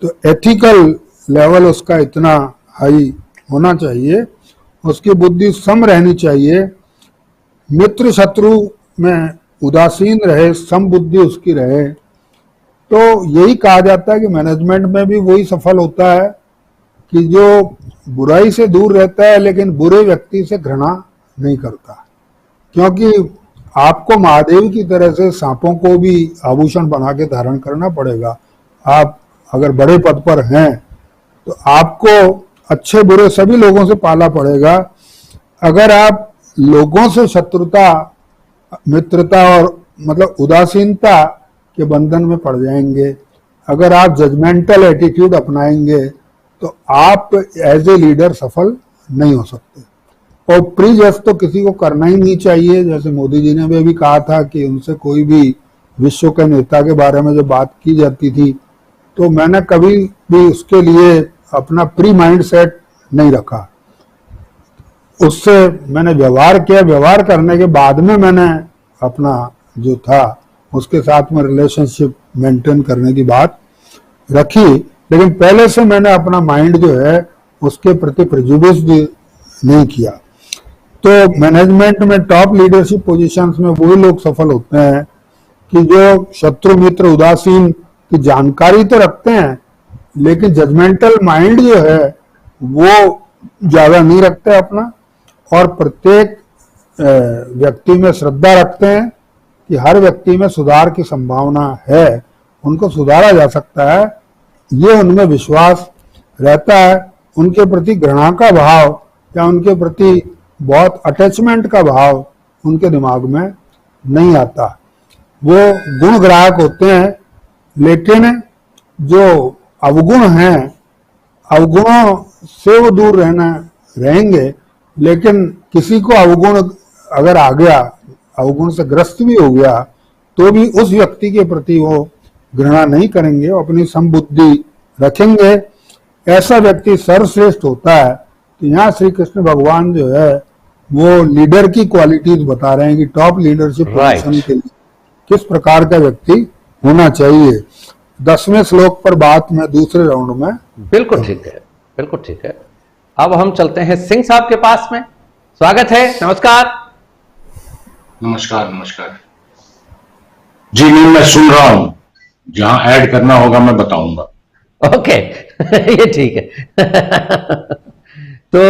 तो एथिकल लेवल उसका इतना हाई होना चाहिए, उसकी बुद्धि सम रहनी चाहिए, मित्र शत्रु में उदासीन रहे, सम बुद्धि उसकी रहे। तो यही कहा जाता है कि मैनेजमेंट में भी वही सफल होता है कि जो बुराई से दूर रहता है लेकिन बुरे व्यक्ति से घृणा नहीं करता। क्योंकि आपको महादेव की तरह से सांपों को भी आभूषण बना के धारण करना पड़ेगा। आप अगर बड़े पद पर हैं तो आपको अच्छे बुरे सभी लोगों से पाला पड़ेगा। अगर आप लोगों से शत्रुता, मित्रता और उदासीनता के बंधन में पड़ जाएंगे, अगर आप जजमेंटल एटीट्यूड अपनाएंगे तो आप एज ए लीडर सफल नहीं हो सकते। और प्रीजस्ट तो किसी को करना ही नहीं चाहिए। जैसे मोदी जी ने भी अभी कहा था कि उनसे कोई भी विश्व के नेता के बारे में जब बात की जाती थी तो मैंने कभी भी उसके लिए अपना प्री माइंड सेट नहीं रखा। उससे मैंने व्यवहार किया, व्यवहार करने के बाद में मैंने अपना जो था उसके साथ में रिलेशनशिप मेंटेन करने की बात रखी, लेकिन पहले से मैंने अपना माइंड जो है उसके प्रति प्रेजुडिस नहीं किया। तो मैनेजमेंट में टॉप लीडरशिप पोजीशंस में वही लोग सफल होते हैं कि जो शत्रु मित्र उदासीन की जानकारी तो रखते हैं लेकिन जजमेंटल माइंड जो है वो ज्यादा नहीं रखते अपना, और प्रत्येक व्यक्ति में श्रद्धा रखते हैं कि हर व्यक्ति में सुधार की संभावना है, उनको सुधारा जा सकता है, ये उनमें विश्वास रहता है। उनके प्रति घृणा का भाव या उनके प्रति बहुत अटैचमेंट का भाव उनके दिमाग में नहीं आता। वो गुण ग्राहक होते हैं, लेकिन जो अवगुण हैं, अवगुणों से वो दूर रहेंगे। लेकिन किसी को अवगुण अगर आ गया, अवगुण से ग्रस्त भी हो गया, तो भी उस व्यक्ति के प्रति वो घृणा नहीं करेंगे, अपनी समबुद्धि रखेंगे। ऐसा व्यक्ति सर्वश्रेष्ठ होता है। तो यहाँ श्री कृष्ण भगवान जो है वो लीडर की क्वालिटीज बता रहे हैं कि टॉप लीडरशिप पोजीशन के लिए किस प्रकार का व्यक्ति होना चाहिए। 10वें श्लोक पर बात मैं दूसरे राउंड में। बिल्कुल ठीक है, बिल्कुल ठीक है। अब हम चलते हैं सिंह साहब के पास में। स्वागत है, नमस्कार। नमस्कार नमस्कार जी, मैं सुन रहा हूं, जहां ऐड करना होगा मैं बताऊंगा। ओके ये ठीक है तो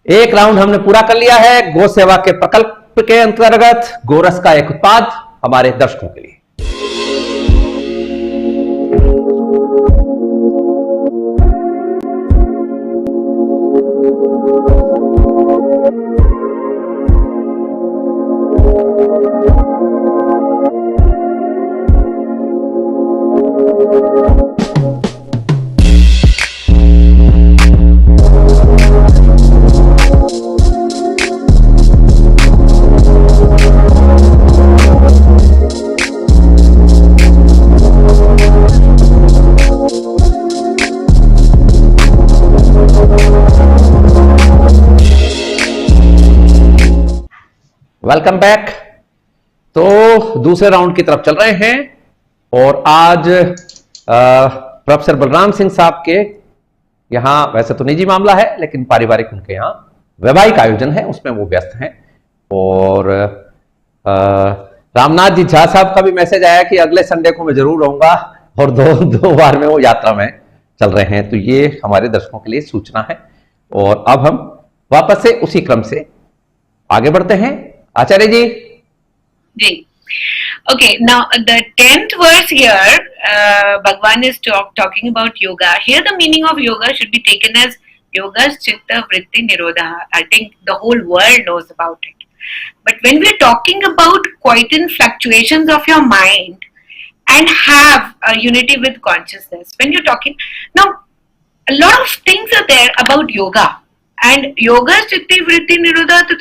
एक राउंड हमने पूरा कर लिया है गो सेवा के प्रकल्प के अंतर्गत गोरस का एक उत्पाद हमारे दर्शकों के लिए। Welcome back. तो दूसरे राउंड की तरफ चल रहे हैं और आज प्रोफेसर बलराम सिंह साहब के यहाँ वैसे तो निजी मामला है लेकिन पारिवारिक उनके यहाँ वैवाहिक आयोजन है, उसमें वो व्यस्त हैं। और रामनाथ जी झा साहब का भी मैसेज आया कि अगले संडे को मैं जरूर रहूंगा और दो बार में वो यात्रा में चल रहे हैं, तो ये हमारे दर्शकों के लिए सूचना है। और अब हम वापस से उसी क्रम से आगे बढ़ते हैं। आचार्य जी जी, okay, now the 10th verse here, Bhagwan is talking about yoga. Here the meaning of yoga should be taken as yoga's chitta vritti nirodha. I think the whole world knows about it. But when we're talking about quieten fluctuations of your mind and have a unity with consciousness, when you're talking, now a lot of things are there about yoga. And yoga चित्ती वृत्ति निरोधा तो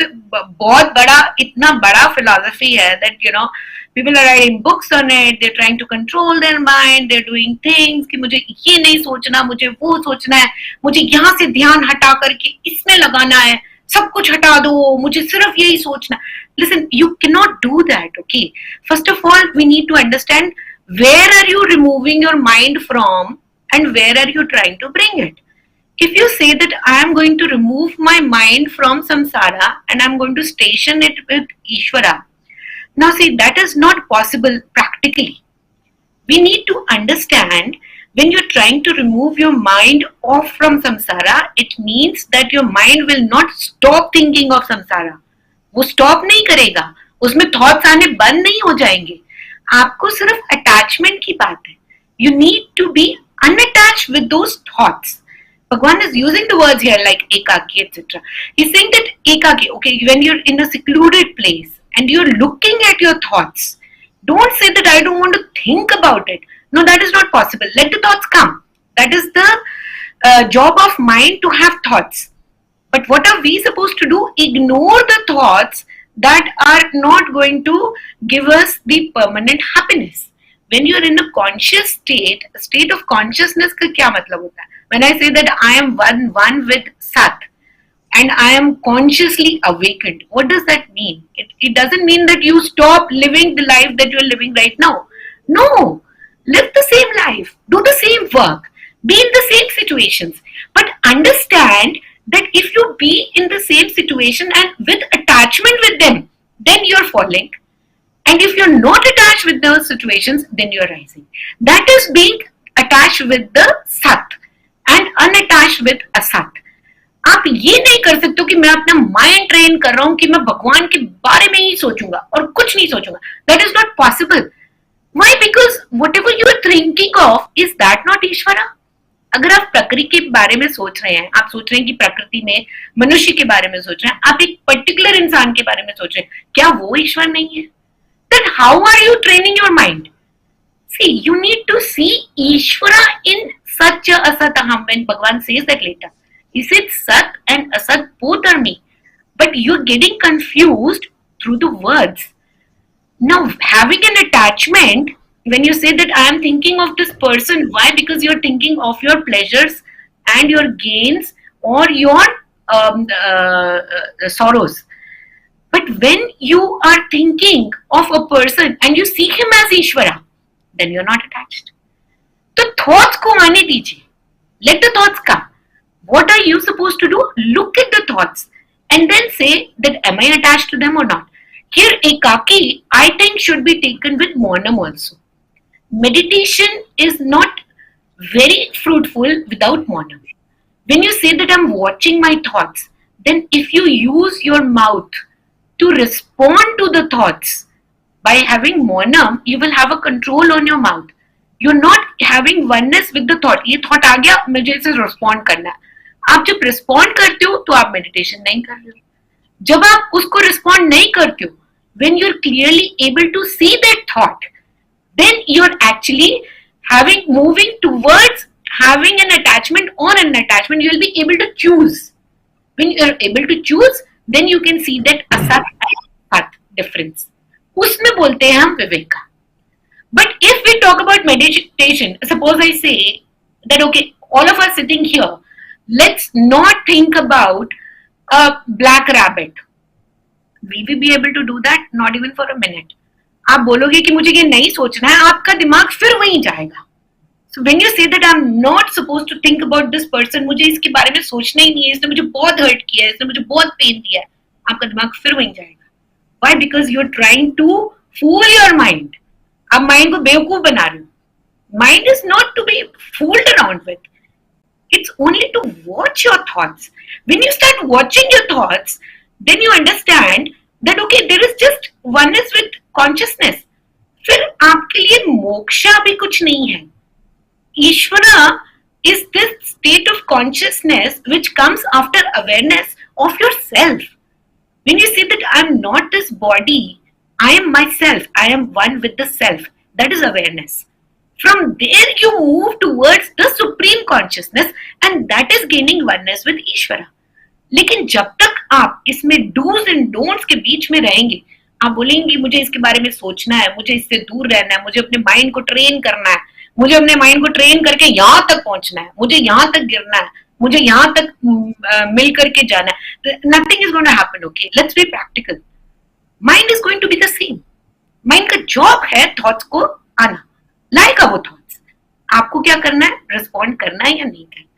बहुत बड़ा, इतना बड़ा philosophy है that you know people are writing books on it, they're trying to control their mind, they're doing things कि मुझे ये नहीं सोचना, मुझे वो सोचना है, मुझे यहाँ से ध्यान हटा करके इसमें लगाना है, सब कुछ हटा दो, मुझे सिर्फ यही सोचना। Listen, you cannot do that, okay? First of all, we need to understand where are you removing your mind from and where are you trying to bring it. If you say that I am going to remove my mind from samsara and I am going to station it with Ishvara, now see, that is not possible practically. We need to understand when you're trying to remove your mind off from samsara, it means that your mind will not stop thinking of samsara. वो stop नहीं करेगा, उसमें thoughts आने बंद नहीं हो जाएंगे। आपको सिर्फ attachment की बात है। You need to be unattached with those thoughts. Bhagwan is using the words here like ekaki, etc. He's saying that ekaki, okay, when you're in a secluded place and you're looking at your thoughts, don't say that I don't want to think about it. No, that is not possible. Let the thoughts come. That is the job of mind to have thoughts. But what are we supposed to do? Ignore the thoughts that are not going to give us the permanent happiness. When you're in a conscious state, a state of consciousness का क्या मतलब होता है? When I say that I am one with Sat and I am consciously awakened, what does that mean? It doesn't mean that you stop living the life that you're living right now. No, live the same life, do the same work, be in the same situations, but understand that if you be in the same situation and with attachment with them, then you're falling. And if you're not attached with those situations, then you're rising. That is being attached with the Sat and unattached with Asat. आप ये नहीं कर सकते कि मैं अपना माइंड ट्रेन कर रहा हूं कि मैं भगवान के बारे में ही सोचूंगा और कुछ नहीं सोचूंगा. That is not possible. Why? Because whatever you are thinking of, is that not Ishvara? अगर आप प्रकृति के बारे में सोच रहे हैं, आप सोच रहे हैं कि प्रकृति में मनुष्य के बारे में सोच रहे हैं, आप एक पर्टिकुलर इंसान के बारे में सोच रहे हैं, क्या वो ईश्वर नहीं है? Then how are you training your mind? See, you need to see Ishvara in such a asataham. When Bhagavan says that later, he said Sat and Asat both are me, but you're getting confused through the words. Now, having an attachment, when you say that I am thinking of this person, why? Because you're thinking of your pleasures and your gains or your sorrows. But when you are thinking of a person and you see him as Ishvara, then you're not attached. The thoughts ko aane dijiye. Let the thoughts come. What are you supposed to do? Look at the thoughts and then say that am I attached to them or not? Here ekaki, I think, should be taken with monam also. Meditation is not very fruitful without monam. When you say that I'm watching my thoughts, then if you use your mouth to respond to the thoughts by having monam, you will have a control on your mouth. You're not having oneness with the thought. ये thought आ गया, मुझे इसे respond करना है. आप जब respond करते हो तो आप meditation नहीं कर रहे हो. जब आप उसको respond नहीं करते हो, when you're clearly able to see that thought, then you're actually moving towards having an attachment or an attachment. You'll be able to choose. When you're able to choose, then you can see that asat and sat difference. उसमें बोलते हैं हम विवेक. But if we talk about meditation, suppose I say that okay, all of us sitting here, let's not think about a black rabbit. Will we be able to do that? Not even for a minute. आप बोलोगे कि मुझे ये नहीं सोचना है, आपका दिमाग फिर वहीं जाएगा. So when you say that I'm not supposed to think about this person, मुझे इसके बारे में सोचना ही नहीं है, इसने मुझे बहुत hurt किया है, इसने मुझे बहुत pain दिया है, आपका दिमाग फिर वहीं जाएगा. Why? Because you're trying to fool your mind. आप mind को बेवकूफ बना रहे हो. Mind is not to be fooled around with. It's only to watch your thoughts. When you start watching your thoughts, then you understand that okay, there is just oneness with consciousness. फिर आपके लिए मोक्षा भी कुछ नहीं है. Ishvara is this state of consciousness which comes after awareness of yourself. When you say that I am not this body, I am myself, I am one with the self, that is awareness. From there you move towards the supreme consciousness and that is gaining oneness with Ishvara. लेकिन जब तक आप इसमें do's and don'ts के बीच में रहेंगे, आप बोलेंगे मुझे इसके बारे में सोचना है, मुझे इससे दूर रहना है, मुझे अपने माइंड को ट्रेन करना है, मुझे अपने माइंड को ट्रेन करके यहाँ तक पहुंचना है, मुझे यहाँ तक गिरना है, मुझे यहाँ तक मिल करके जाना है. Nothing is going to happen. Okay, let's be practical. Mind is going to be the same. Mind का job है thoughts को आना, लाएगा वो thoughts. आपको क्या करना है? Respond करना है या नहीं करना.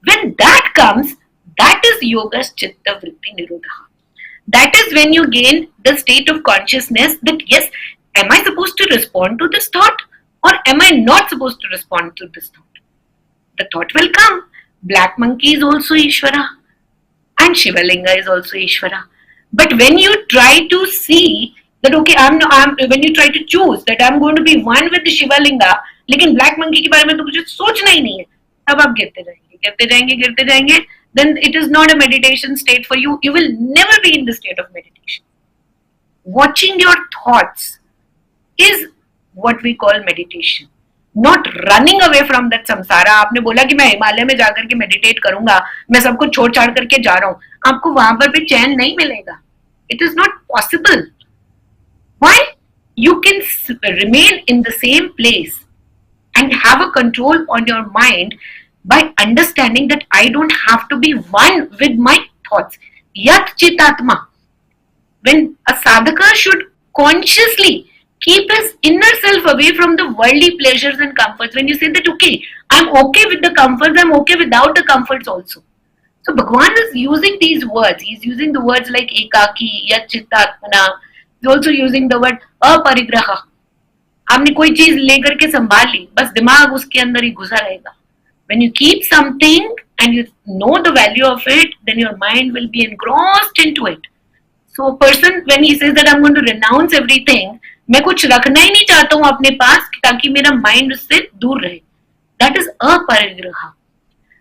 When that comes, that is yoga's chitta vritti nirodha. That is when you gain the state of consciousness that yes, am I supposed to respond to this thought or am I not supposed to respond to this thought? The thought will come. Black monkey is also Ishvara and Shivalinga is also Ishvara. But when you try to see that okay, when you try to choose that I'm going to be one with the Shivalinga, लेकिन black monkey के बारे में तो मुझे सोचना ही नहीं है, तब आप गिरते जाएंगे, then it is not a meditation state for you. You will never be in the state of meditation. Watching your thoughts is what we call meditation. Not running away from that samsara. आपने बोला कि मैं हिमालय में जाकर के meditate करूंगा, मैं सब कुछ छोड़ छाड़ करके जा रहा हूं, आपको वहां पर भी चैन नहीं मिलेगा. It is not possible. Why? You can remain in the same place and have a control on your mind by understanding that I don't have to be one with my thoughts. Yat chitatma. When a sadhaka should consciously keep his inner self away from the worldly pleasures and comforts. When you say that, okay, I'm okay with the comforts, I'm okay without the comforts also. So Bhagavan is using these words. He's using the words like ekaki, yat chittatmana. He's also using the word aparigraha. आपने कोई चीज लेकर के संभाल ली, बस दिमाग उसके अंदर ही घुसा रहेगा. When you keep something and you know the value of it, then your mind will be engrossed into it. So a person, when he says that I'm going to renounce everything, मैं कुछ रखना ही नहीं चाहता हूँ अपने पास ताकि मेरा mind उससे दूर रहे. That is aparigraha.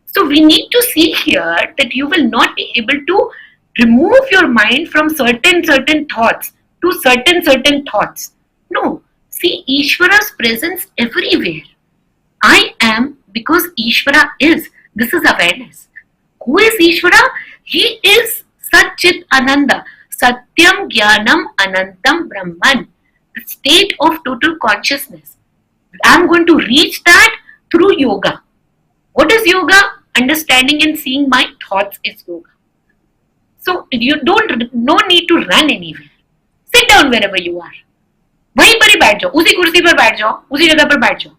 So we need to see here that you will not be able to remove your mind from certain thoughts to certain thoughts. No. See Ishvara's presence everywhere. I am because Ishvara is. This is awareness. Who is Ishvara? He is Satchit Ananda. Satyam Jnanam Anantam Brahman. The state of total consciousness. I am going to reach that through yoga. What is yoga? Understanding and seeing my thoughts is yoga. So you no need to run anywhere. Sit down wherever you are. वहीं पर ही बैठ जाओ, उसी कुर्सी पर बैठ जाओ, उसी जगह पर बैठ जाओ.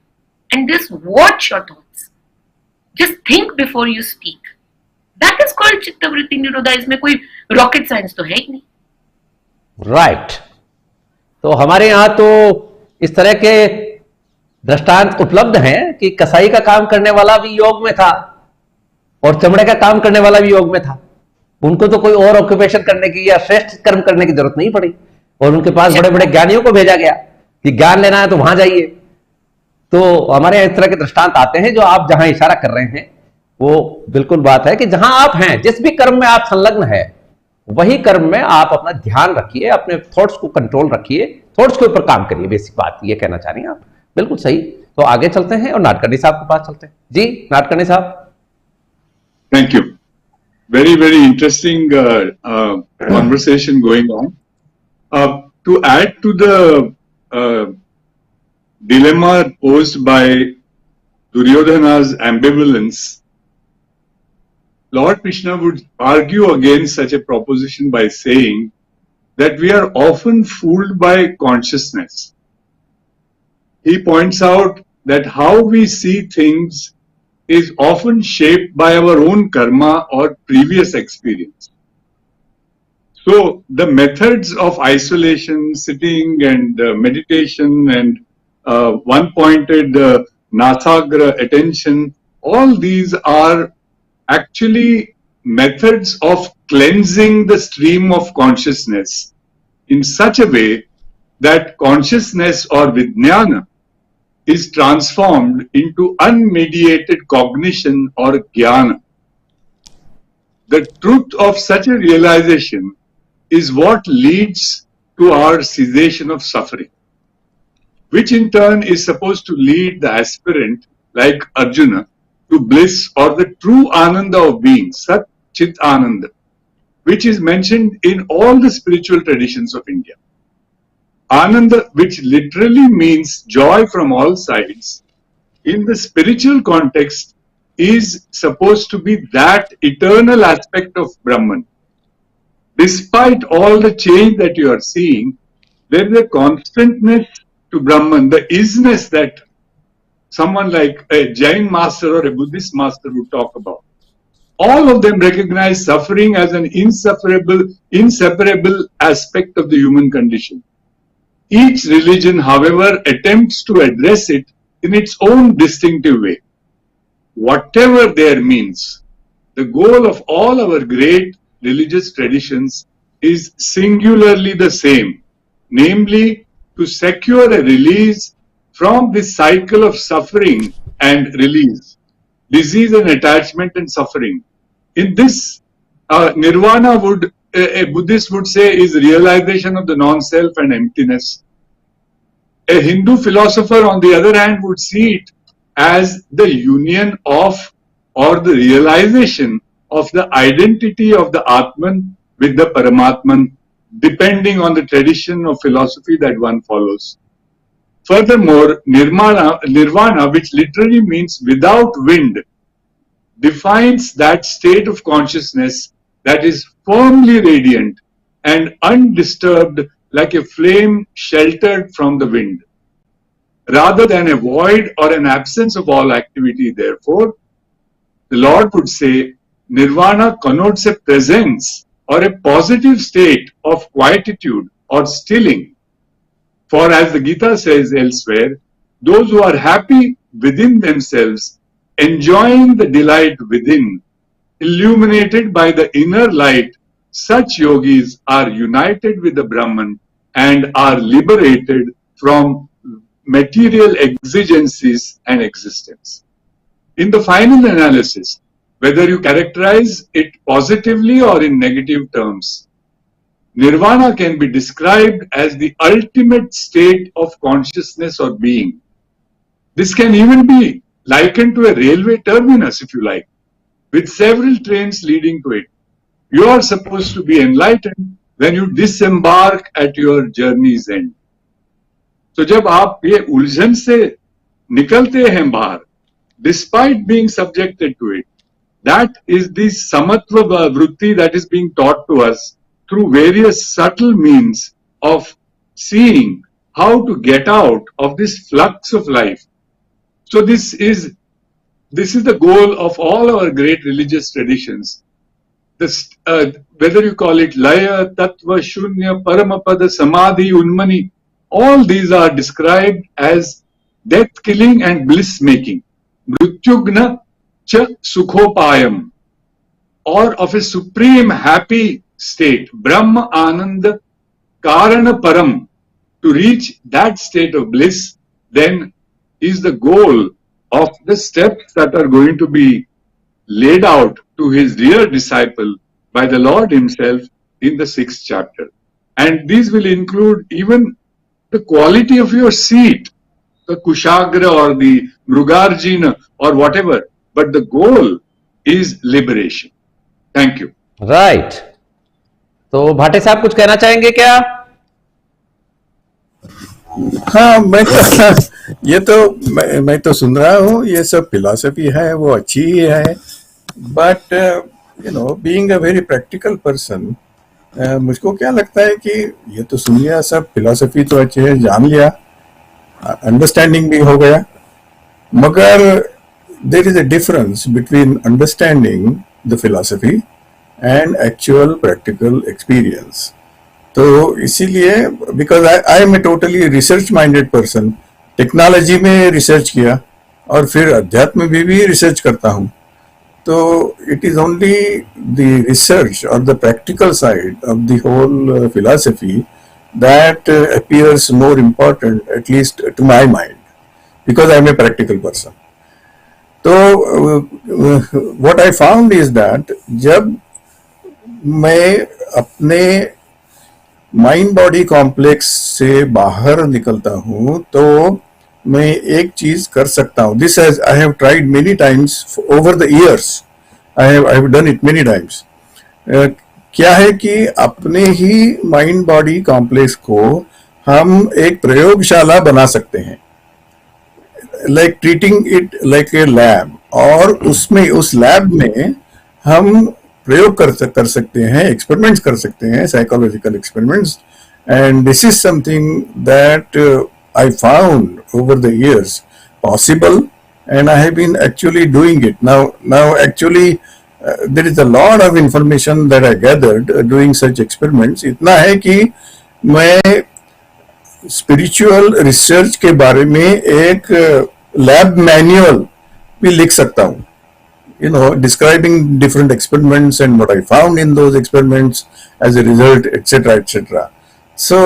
And just watch your thoughts. Just think before you speak. That is called chitta vritti nirodha. इसमें कोई rocket science तो है ही नहीं. Right. तो हमारे यहाँ तो इस तरह के दृष्टांत उपलब्ध हैं कि कसाई का काम करने वाला भी योग में था और चमड़े का काम करने वाला भी योग में था. उनको तो कोई और ऑक्यूपेशन करने की या श्रेष्ठ कर्म करने की जरूरत नहीं पड़ी और उनके पास बड़े बड़े ज्ञानियों को भेजा गया कि ज्ञान लेना है तो वहां जाइए. तो हमारे यहाँ इस तरह के दृष्टांत आते हैं. जो आप जहां इशारा कर रहे हैं वो बिल्कुल बात है कि जहां आप हैं, जिस भी कर्म में आप संलग्न है, वही कर्म में आप अपना ध्यान रखिए, अपने थॉट्स को कंट्रोल रखिए, थॉट्स के ऊपर काम करिए. बेसिक बात ये कहना चाह रही हैं आप. बिल्कुल सही. तो आगे चलते हैं और नाडकर्णी साहब के पास चलते हैं. जी नाडकर्णी साहब. Thank you. Very, very interesting conversation going on. To add to the dilemma posed by Duryodhana's ambivalence, Lord Krishna would argue against such a proposition by saying that we are often fooled by consciousness. He points out that how we see things is often shaped by our own karma or previous experience. So the methods of isolation, sitting and meditation and one-pointed nasagra attention, all these are actually methods of cleansing the stream of consciousness in such a way that consciousness or vijnana is transformed into unmediated cognition or jnana. The truth of such a realization is what leads to our cessation of suffering, which in turn is supposed to lead the aspirant, like Arjuna, to bliss or the true Ananda of being, Sat Chit Ananda, which is mentioned in all the spiritual traditions of India. Ananda, which literally means joy from all sides, in the spiritual context is supposed to be that eternal aspect of Brahman. Despite all the change that you are seeing, there is a constantness to Brahman, the isness that someone like a Jain master or a Buddhist master would talk about. All of them recognize suffering as an inseparable aspect of the human condition. Each religion, however, attempts to address it in its own distinctive way. Whatever their means, the goal of all our great religious traditions is singularly the same, namely to secure a release from this cycle of suffering and release, disease and attachment and suffering. In this, nirvana would, a Buddhist would say, is realization of the non-self and emptiness. A Hindu philosopher, on the other hand, would see it as the union of or the realization of the identity of the Atman with the Paramatman, depending on the tradition of philosophy that one follows. Furthermore, nirvana, which literally means without wind, defines that state of consciousness that is firmly radiant and undisturbed like a flame sheltered from the wind. Rather than a void or an absence of all activity, therefore, the Lord would say, nirvana connotes a presence or a positive state of quietude or stilling. For as the Gita says elsewhere, those who are happy within themselves, enjoying the delight within, illuminated by the inner light, such yogis are united with the Brahman and are liberated from material exigencies and existence. In the final analysis, whether you characterize it positively or in negative terms, nirvana can be described as the ultimate state of consciousness or being. This can even be likened to a railway terminus, if you like, with several trains leading to it. You are supposed to be enlightened when you disembark at your journey's end. So जब आप ये उलझन से निकलते हैं बाहर, despite being subjected to it, that is the samatva vritti that is being taught to us through various subtle means of seeing how to get out of this flux of life. So this is the goal of all our great religious traditions. This, whether you call it Laya, Tattva, Shunya, Paramapada, Samadhi, Unmani, all these are described as death-killing and bliss-making. Mrityugna cha sukhopayam, or of a supreme happy state, Brahma Ananda Karana Param. To reach that state of bliss, then is the goal of the steps that are going to be laid out to his dear disciple by the Lord himself in the 6th chapter. And these will include even the quality of your seat, the kushagra or the mrugarjina or whatever. But the goal is liberation. Thank you. Right. तो भाटे साहब कुछ कहना चाहेंगे क्या? हाँ, मैं तो सुन रहा हूँ, ये सब फिलॉसफी है, वो अच्छी ही है, but being a very practical person, मुझको क्या लगता है कि ये तो सुन लिया सब, फिलॉसफी तो अच्छे है, जान लिया, अंडरस्टैंडिंग भी हो गया, मगर there is a difference between understanding the philosophy and actual practical experience. तो इसीलिए because I am a totally research minded person, technology में रिसर्च किया और फिर अध्यात्म में भी रिसर्च करता हूँ। तो it is only the research or the practical side of the whole philosophy that appears more important, at least to my mind, because I am a practical person. So what I found is that जब मैं अपने माइंड बॉडी कॉम्प्लेक्स से बाहर निकलता हूँ तो मैं एक चीज कर सकता हूँ. This I have tried many times over the years, I have done it many times. क्या है कि अपने ही माइंड बॉडी कॉम्प्लेक्स को हम एक प्रयोगशाला बना सकते हैं, like treating it like a lab, और उसमें उस लैब में हम प्रयोग कर सकते हैं, एक्सपेरिमेंट्स कर सकते हैं, psychological experiments. And this is something that I found over the years possible, and I have been actually doing it. Now actually there is a lot of information that I gathered doing such experiments. इतना है कि मैं spiritual research के बारे में एक lab manual भी लिख सकता हूँ, describing different experiments and what I found in those experiments as a result, etc. So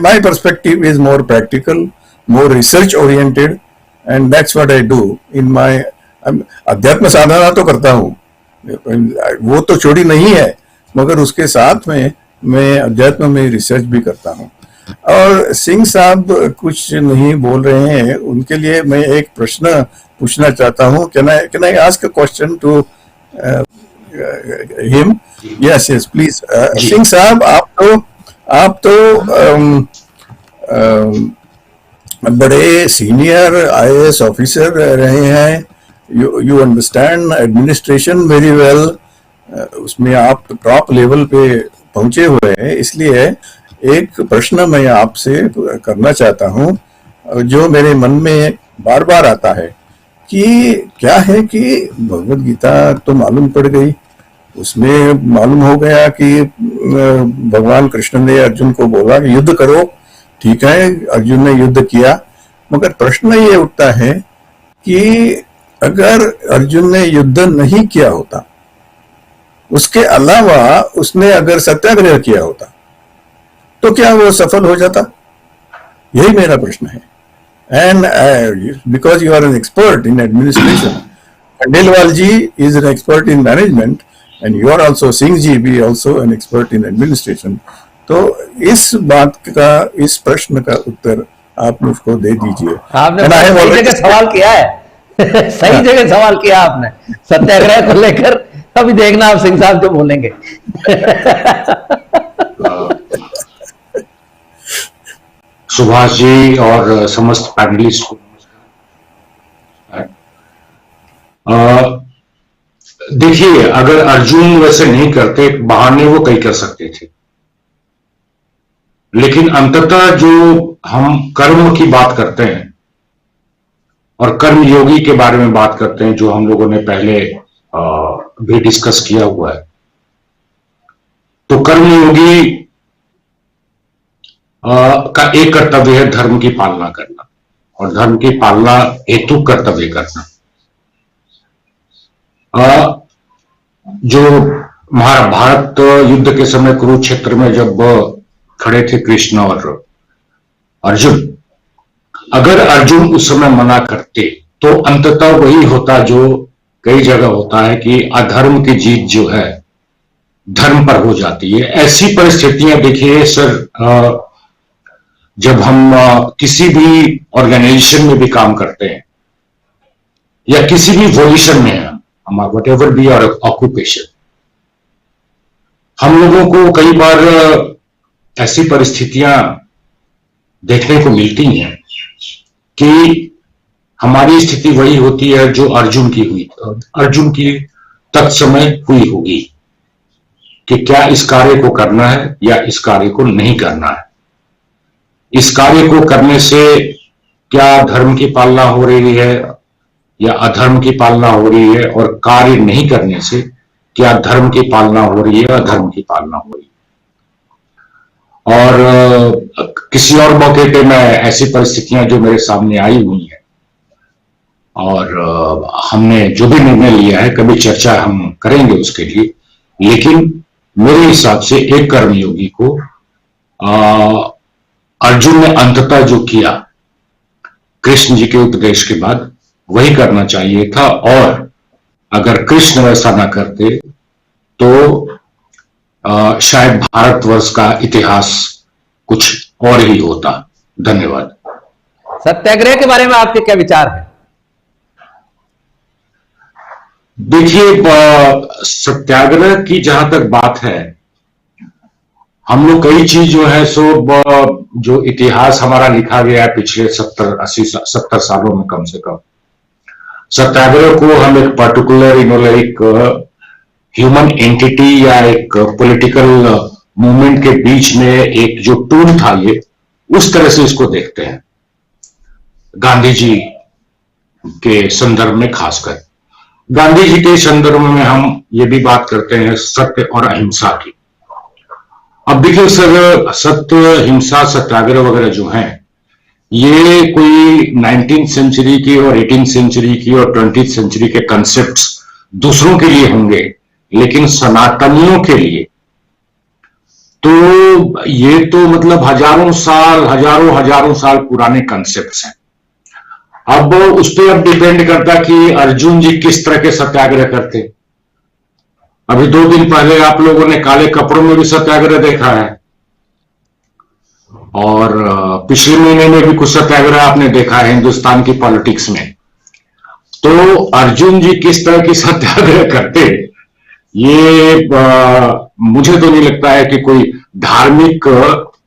my perspective is more practical, more research oriented, and that's what I do in my अध्यात्म साधना तो करता हूँ, वो तो छोड़ी नहीं है, मगर उसके साथ में मैं अध्यात्म में रिसर्च भी करता हूँ. और सिंह साहब कुछ नहीं बोल रहे हैं, उनके लिए मैं एक प्रश्न पूछना चाहता हूँ. Can I ask a question to him? Yes please. Singh साहब, आप तो बड़े सीनियर आईएएस ऑफिसर रहे हैं, you understand administration very well, उसमें आप टॉप लेवल पे पहुंचे हुए हैं. इसलिए एक प्रश्न मैं आपसे करना चाहता हूं जो मेरे मन में बार बार आता है कि क्या है कि भगवद गीता तो मालूम पड़ गई, उसमें मालूम हो गया कि भगवान कृष्ण ने अर्जुन को बोला कि युद्ध करो, ठीक है, अर्जुन ने युद्ध किया, मगर प्रश्न ये उठता है कि अगर अर्जुन ने युद्ध नहीं किया होता, उसके अलावा उसने अगर सत्याग्रह किया होता, तो क्या वो सफल हो जाता? यही मेरा प्रश्न है. And because you are an expert in administration, Khandelwal ji is an expert in management, and you are also, Singh ji be also an expert in administration. तो इस बात का, इस प्रश्न का उत्तर आप मुझको दे दीजिए. आपने सही जगह सवाल किया है सही जगह सवाल किया आपने सत्याग्रह को लेकर. अभी देखना आप सिंह साहब जो बोलेंगे. सुभाष जी और समस्त पैनलिस्ट को देखिए, अगर अर्जुन वैसे नहीं करते, बहाने वो कई कर सकते थे, लेकिन अंततः जो हम कर्म की बात करते हैं और कर्म योगी के बारे में बात करते हैं, जो हम लोगों ने पहले भी डिस्कस किया हुआ है, तो कर्म योगी का एक कर्तव्य है धर्म की पालना करना, और धर्म की पालना हेतु कर्तव्य करना. जो महाभारत युद्ध के समय कुरुक्षेत्र में जब खड़े थे कृष्ण और अर्जुन, अगर अर्जुन उस समय मना करते तो अंततः वही होता जो कई जगह होता है कि अधर्म की जीत जो है धर्म पर हो जाती है. ऐसी परिस्थितियां देखिए सर, जब हम किसी भी ऑर्गेनाइजेशन में भी काम करते हैं या किसी भी पोजीशन में हैं, whatever be our occupation, हम लोगों को कई बार ऐसी परिस्थितियां देखने को मिलती हैं कि हमारी स्थिति वही होती है जो अर्जुन की हुई, अर्जुन की तत्समय हुई होगी. कि क्या इस कार्य को करना है या इस कार्य को नहीं करना है। इस कार्य को करने से क्या धर्म की पालना हो रही है या अधर्म की पालना हो रही है, और कार्य नहीं करने से क्या धर्म की पालना हो रही है, अधर्म की पालना हो रही है। और किसी और मौके पे मैं ऐसी परिस्थितियां जो मेरे सामने आई हुई हैं और हमने जो भी निर्णय लिया है, कभी चर्चा हम करेंगे उसके लिए, लेकिन मेरे हिसाब से एक कर्मयोगी को अर्जुन ने अंततः जो किया कृष्ण जी के उपदेश के बाद वही करना चाहिए था, और अगर कृष्ण वैसा ना करते तो शायद भारतवर्ष का इतिहास कुछ और ही होता। धन्यवाद। सत्याग्रह के बारे में आपके क्या विचार हैं? देखिए, सत्याग्रह की जहां तक बात है, हम लोग कई चीज जो है सो जो इतिहास हमारा लिखा गया है पिछले 70 सालों में, कम से कम सत्याग्रह को हम एक पर्टिकुलर एक ह्यूमन एंटिटी या एक पॉलिटिकल मूवमेंट के बीच में एक जो टूल था, ये उस तरह से इसको देखते हैं। गांधी जी के संदर्भ में, खासकर गांधी जी के संदर्भ में हम ये भी बात करते हैं सत्य और अहिंसा की। अब देखिए सर, सत्य, हिंसा, सत्याग्रह वगैरह जो हैं, ये कोई 19th सेंचुरी की और 18th सेंचुरी की और 20th सेंचुरी के कंसेप्ट्स दूसरों के लिए होंगे, लेकिन सनातनियों के लिए तो ये तो मतलब हजारों साल पुराने कंसेप्ट्स हैं। अब उस पर अब डिपेंड करता कि अर्जुन जी किस तरह के सत्याग्रह करते। अभी 2 दिन पहले आप लोगों ने काले कपड़ों में भी सत्याग्रह देखा है, और पिछले महीने में भी कुछ सत्याग्रह आपने देखा है हिंदुस्तान की पॉलिटिक्स में। तो अर्जुन जी किस तरह की सत्याग्रह करते, ये मुझे तो नहीं लगता है कि कोई धार्मिक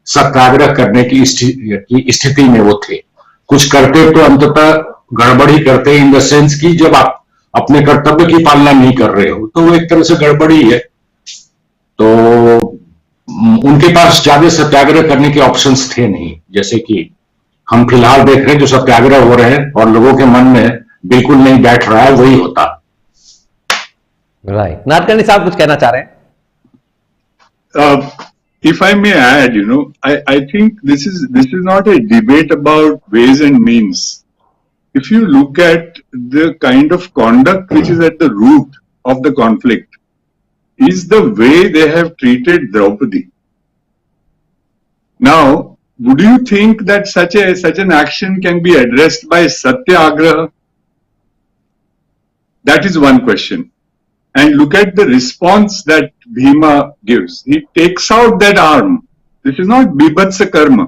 सत्याग्रह करने की स्थिति में वो थे। कुछ करते तो अंततः गड़बड़ी करते, इन द सेंस की जब आप अपने कर्तव्य की पालना नहीं कर रहे हो तो वो एक तरह से गड़बड़ी है। तो उनके पास ज्यादा सत्याग्रह करने के ऑप्शंस थे नहीं, जैसे कि हम फिलहाल देख रहे हैं जो सत्याग्रह हो रहे हैं और लोगों के मन में बिल्कुल नहीं बैठ रहा है, वही होता। राइट। नादकर्णी साहब कुछ कहना चाह रहे हैं? If I may add, I think this is not a debate about ways and means. If you look at the kind of conduct which is at the root of the conflict, is the way they have treated Draupadi. Now, would you think that such an action can be addressed by Satyagraha? That is one question. And look at the response that Bhima gives. He takes out that arm. This is not Bibhatsa karma.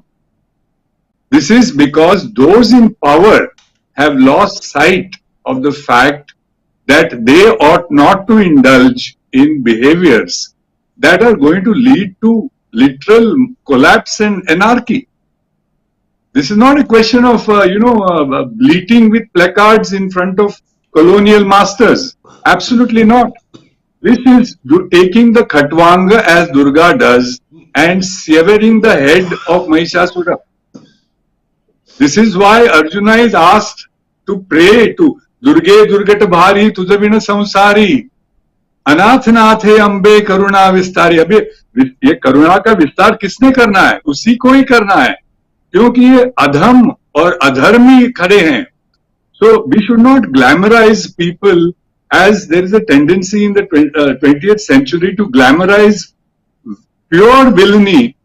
This is because those in power have lost sight of the fact that they ought not to indulge in behaviors that are going to lead to literal collapse and anarchy. This is not a question of, bleating with placards in front of colonial masters. Absolutely not. This is taking the Khatwanga as Durga does and severing the head of Mahishasura. This is why Arjuna is asked to pray to Durge Durgata Bhari Tujavina Samsari Anath Nathe Ambe Karuna Vistari. अबे ये करुणा का विस्तार किसने करना है? उसी को ही करना है, क्योंकि ये अधम और अधर्मी खड़े हैं. So we should not glamorize people, as there is a tendency in the 20th century to glamorize pure villainy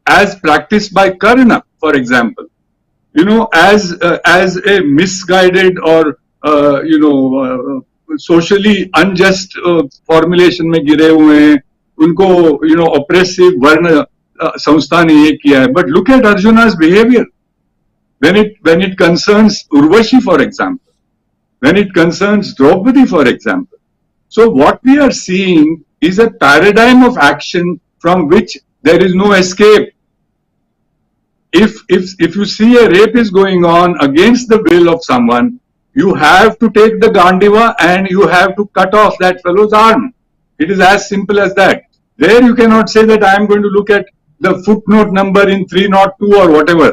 as practiced by Karna, for example. As a misguided or socially unjust formulation में गिरे हुए हैं, उनको oppressive वर्ण संस्था ने ये किया है. But look at Arjuna's behavior when it concerns Urvashi, for example, when it concerns Draupadi, for example. So what we are seeing is a paradigm of action from which there is no escape. If you see a rape is going on against the will of someone, you have to take the Gandiva and you have to cut off that fellow's arm. It is as simple as that. There you cannot say that I am going to look at the footnote number in 302 or whatever.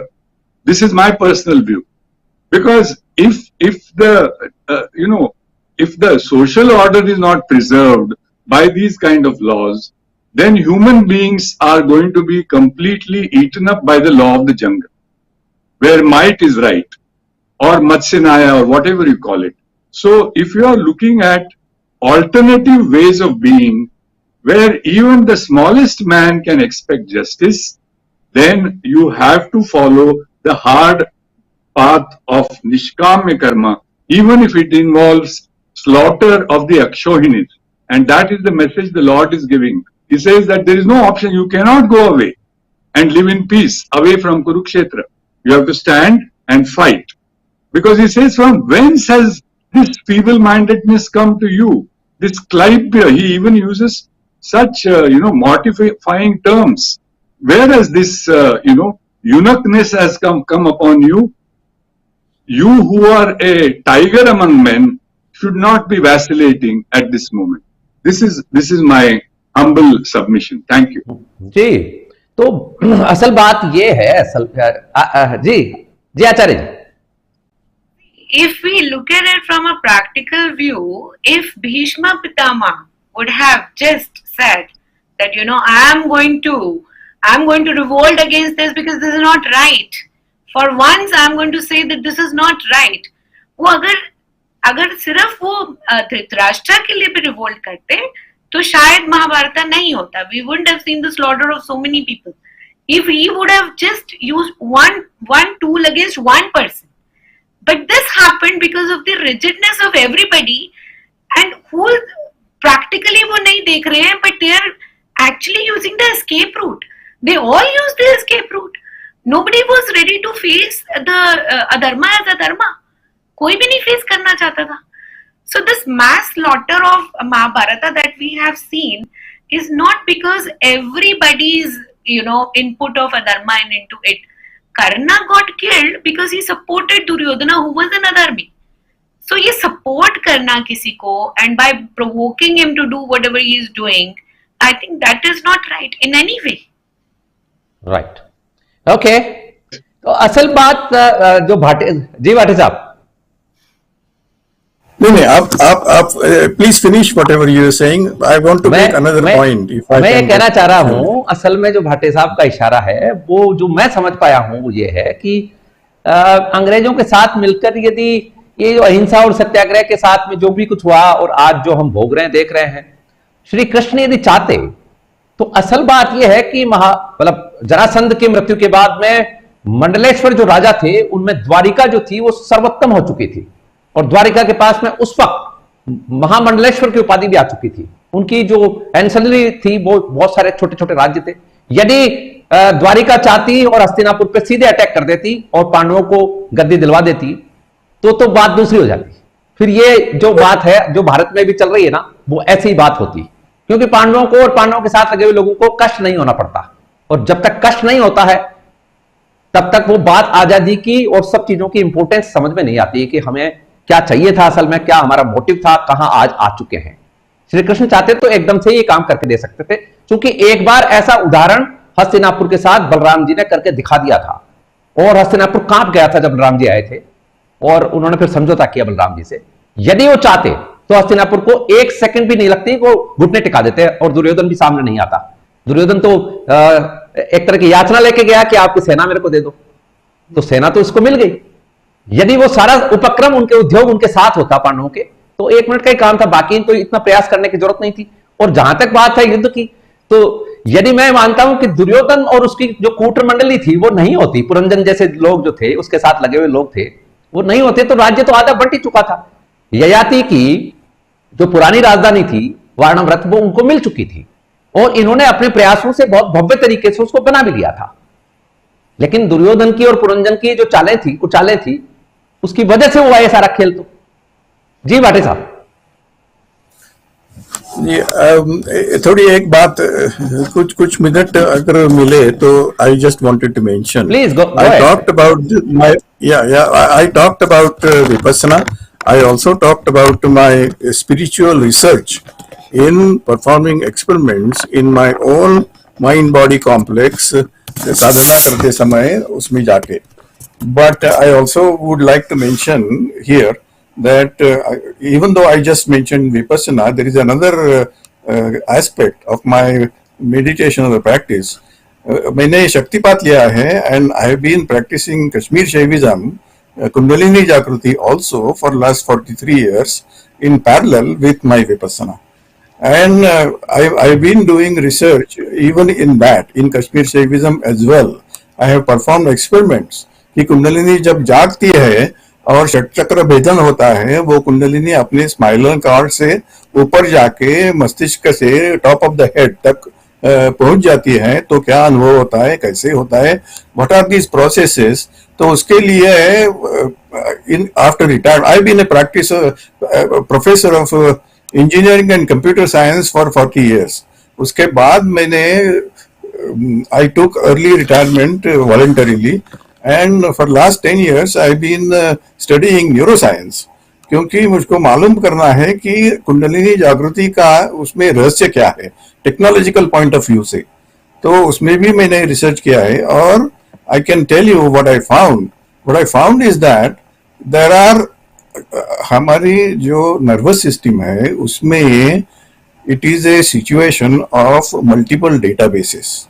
This is my personal view. Because if the if the social order is not preserved by these kind of laws, then human beings are going to be completely eaten up by the law of the jungle, where might is right, or Matsyanaya, or whatever you call it. So if you are looking at alternative ways of being, where even the smallest man can expect justice, then you have to follow the hard path of Nishkamya Karma, even if it involves slaughter of the Akshohinis. And that is the message the Lord is giving. He says that there is no option. You cannot go away and live in peace away from Kurukshetra. You have to stand and fight. Because he says, from whence has this feeble-mindedness come to you? This Klaipya, he even uses such, mortifying terms. Whereas this, eunuchness has come upon you, you who are a tiger among men should not be vacillating at this moment. This is my humble submission. Thank you. जी, तो असल बात ये है, जी आचार्य जी. If we look at it from a practical view, if Bhishma Pitama would have just said that, I am going to revolt against this because this is not right. For once, I am going to say that this is not right. वो अगर सिर्फ वो धृतराष्ट्र के लिए भी रिवोल्ट करते तो शायद महाभारत नहीं होता. We wouldn't have seen the slaughter of so many people. If he would have just used one tool against one person. But this happened because of the rigidness of everybody, and who practically वो नहीं देख रहे हैं, but they are actually using the escape route. They all use the escape route. Nobody was ready to face the adharma as adharma. कोई भी नहीं face करना चाहता था. So this mass slaughter of Mahabharata that we have seen is not because everybody's input of adharma and into it. Karna got killed because he supported Duryodhana, who was an adharmi. So ये support करना किसी को and by provoking him to do whatever he is doing, I think that is not right in any way. Right. Okay. तो असल बात जो भाटे साहब. नहीं, आप please finish whatever you are saying. I want to make another point. मैं ये कहना चाह रहा हूं, असल में जो भाटे साहब का इशारा है, वो जो मैं समझ पाया हूं वो ये है कि अंग्रेजों के साथ मिलकर यदि ये जो अहिंसा और सत्याग्रह के साथ में जो भी कुछ हुआ और आज जो हम भोग रहे हैं, देख रहे हैं, श्री कृष्ण यदि चाहते तो असल बात यह है कि जरासंध की मृत्यु के बाद में मंडलेश्वर जो राजा थे, उनमें द्वारिका जो थी वो सर्वोत्तम हो चुकी थी, और द्वारिका के पास में उस वक्त महामंडलेश्वर की उपाधि भी आ चुकी थी. उनकी जो एंसेलरी थी वो बहुत सारे छोटे छोटे राज्य थे. यदि द्वारिका चाहती और हस्तिनापुर पे सीधे अटैक कर देती और पांडवों को गद्दी दिलवा देती तो बात दूसरी हो जाती. फिर ये जो बात है जो भारत में भी चल रही है ना, वो ऐसी ही बात होती, क्योंकि पांडवों को और पांडवों के साथ लगे हुए लोगों को कष्ट नहीं होना पड़ता, और जब तक कष्ट नहीं होता है तब तक वो बात आजादी की और सब चीजों की इंपोर्टेंस समझ में नहीं आती कि हमें क्या चाहिए था, असल में क्या हमारा मोटिव था, कहां आज आ चुके हैं. श्री कृष्ण चाहते तो एकदम से ये काम करके दे सकते थे, क्योंकि एक बार ऐसा उदाहरण हस्तिनापुर के साथ बलराम जी ने करके दिखा दिया था, और हस्तिनापुर कांप गया था जब बलराम जी आए थे, और उन्होंने फिर समझौता किया बलराम जी से. यदि वो चाहते तो हस्तिनापुर को एक सेकंड भी नहीं लगती, वो घुटने टिका देते और दुर्योधन भी सामने नहीं आता. दुर्योधन तो एक तरह की याचना लेके गया कि आपकी सेना मेरे को दे दो, तो सेना तो उसको मिल गई. यदि वो सारा उपक्रम, उनके उद्योग उनके साथ होता पांडवों के, तो 1 मिनट का ही काम था, बाकी तो इतना प्रयास करने की जरूरत नहीं थी. और जहां तक बात है युद्ध की, तो यदि मैं मानता हूं कि दुर्योधन और उसकी जो कूटर मंडली थी वो नहीं होती, पुरंजन जैसे लोग जो थे, उसके साथ लगे हुए लोग थे, वो नहीं होते तो राज्य तो आधा बंट ही चुका था. ययाति की जो पुरानी राजधानी थी वारणव्रत, वो उनको मिल चुकी थी, और इन्होंने अपने प्रयासों से बहुत भव्य तरीके से उसको बना भी लिया था. लेकिन दुर्योधन की और पुरंजन की जो चालें थी, उसकी वजह से हुआ ये सारा खेल. तो जी भाटे साहब, थोड़ी एक बात, कुछ मिनट अगर मिले तो I just wanted to mention. Please go. I talked about I talked about Vipassana. I also talked about my spiritual research in performing experiments in my own mind body complex sadhana karte samay usme jaake. But I also would like to mention here that even though I just mentioned Vipassana, there is another aspect of my meditation or practice. मैंने शक्तिपात लिया है and I have been practicing Kashmir Shaivism, Kundalini Jagrati also for last 43 years in parallel with my Vipassana. And I've been doing research even in that, in Kashmir Shaivism as well. I have performed experiments कि कुंडलिनी जब जागती है और षटचक्र भेदन होता है, वो कुंडलिनी अपने स्पाइनल कॉर्ड से ऊपर जाके मस्तिष्क से टॉप ऑफ द हेड तक पहुंच जाती है, तो क्या अनुभव होता है, कैसे होता है, व्हाट आर दीज प्रोसेसेस. तो उसके लिए in after retired I been a practice professor of engineering and computer science for 40 years. उसके बाद मैंने I took early retirement voluntarily and for last 10 years I've been studying neuroscience, क्योंकि मुझको मालूम करना है कि कुंडलिनी जागृति का उसमें रहस्य क्या है टेक्नोलॉजिकल पॉइंट ऑफ व्यू से. तो उसमें भी मैंने रिसर्च किया है और I can tell you what I found is that there are हमारी जो नर्वस सिस्टम है उसमें it is a situation of multiple databases.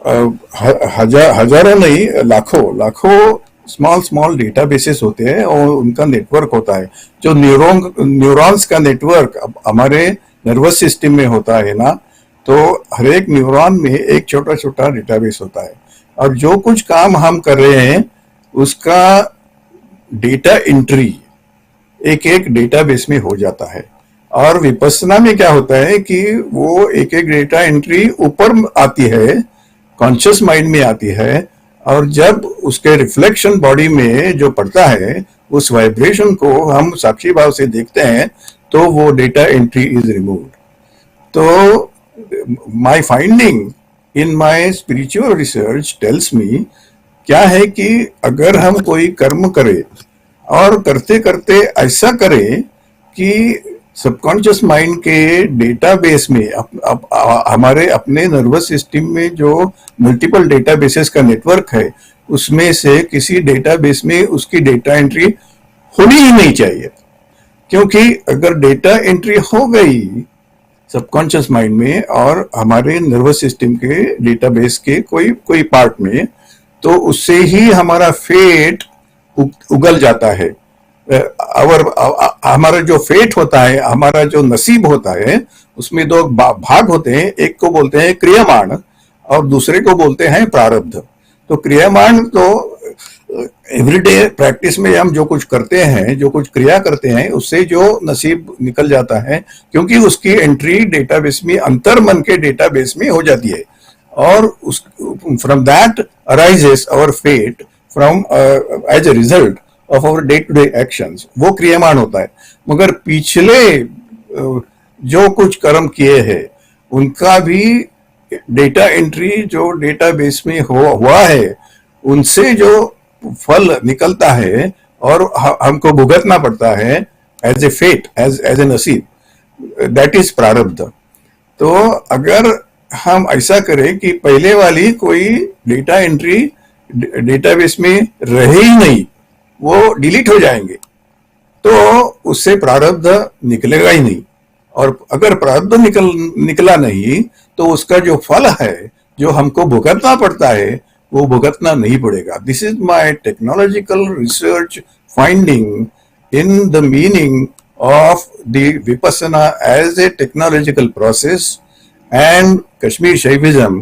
हजारों नहीं, लाखों स्मॉल डेटाबेसेस होते हैं और उनका नेटवर्क होता है. जो न्यूरॉन्स का नेटवर्क हमारे नर्वस सिस्टम में होता है ना, तो हर एक न्यूरॉन में एक छोटा छोटा डेटाबेस होता है और जो कुछ काम हम कर रहे हैं उसका डेटा एंट्री एक एक डेटाबेस में हो जाता है. और विपස්සना में क्या होता है कि वो एक एक डेटा एंट्री ऊपर आती है, कॉन्शियस माइंड में आती है, और जब उसके रिफ्लेक्शन बॉडी में जो पड़ता है उस वाइब्रेशन को हम साक्षी भाव से देखते हैं, तो वो डेटा एंट्री इज रिमूव्ड. तो my finding in my spiritual research tells me क्या है कि अगर हम कोई कर्म करें और करते करते ऐसा करें कि सबकॉन्शियस माइंड के डेटाबेस में हमारे अपने नर्वस सिस्टम में जो मल्टीपल डेटाबेसेस का नेटवर्क है उसमें से किसी डेटाबेस में उसकी डेटा एंट्री होनी ही नहीं चाहिए. क्योंकि अगर डेटा एंट्री हो गई सबकॉन्शियस माइंड में और हमारे नर्वस सिस्टम के डेटाबेस के कोई पार्ट में, तो उससे ही हमारा फेट उगल जाता है. और हमारा जो फेट होता है, हमारा जो नसीब होता है, उसमें दो भाग होते हैं. एक को बोलते हैं क्रियामाण और दूसरे को बोलते हैं प्रारब्ध. तो क्रियामाण तो एवरीडे प्रैक्टिस में हम जो कुछ करते हैं, जो कुछ क्रिया करते हैं, उससे जो नसीब निकल जाता है, क्योंकि उसकी एंट्री डेटाबेस में, अंतर्मन के डेटाबेस में हो जाती है, और उस from that arises our fate from as a result of our day to day actions. वो क्रियामान होता है. मगर पिछले जो कुछ कर्म किए हैं उनका भी डेटा एंट्री जो डेटाबेस में हुआ है, उनसे जो फल निकलता है और हमको भुगतना पड़ता है as a fate, as a नसीब, दैट इज प्रारब्ध. तो अगर हम ऐसा करें कि पहले वाली कोई डेटा एंट्री डेटाबेस में रहे ही नहीं, वो डिलीट हो जाएंगे, तो उससे प्रारब्ध निकलेगा ही नहीं. और अगर प्रारब्ध निकला नहीं तो उसका जो फल है, जो हमको भुगतना पड़ता है, वो भुगतना नहीं पड़ेगा. This is my technological research finding in the meaning of the Vipassana as a technological process and Kashmir Shaivism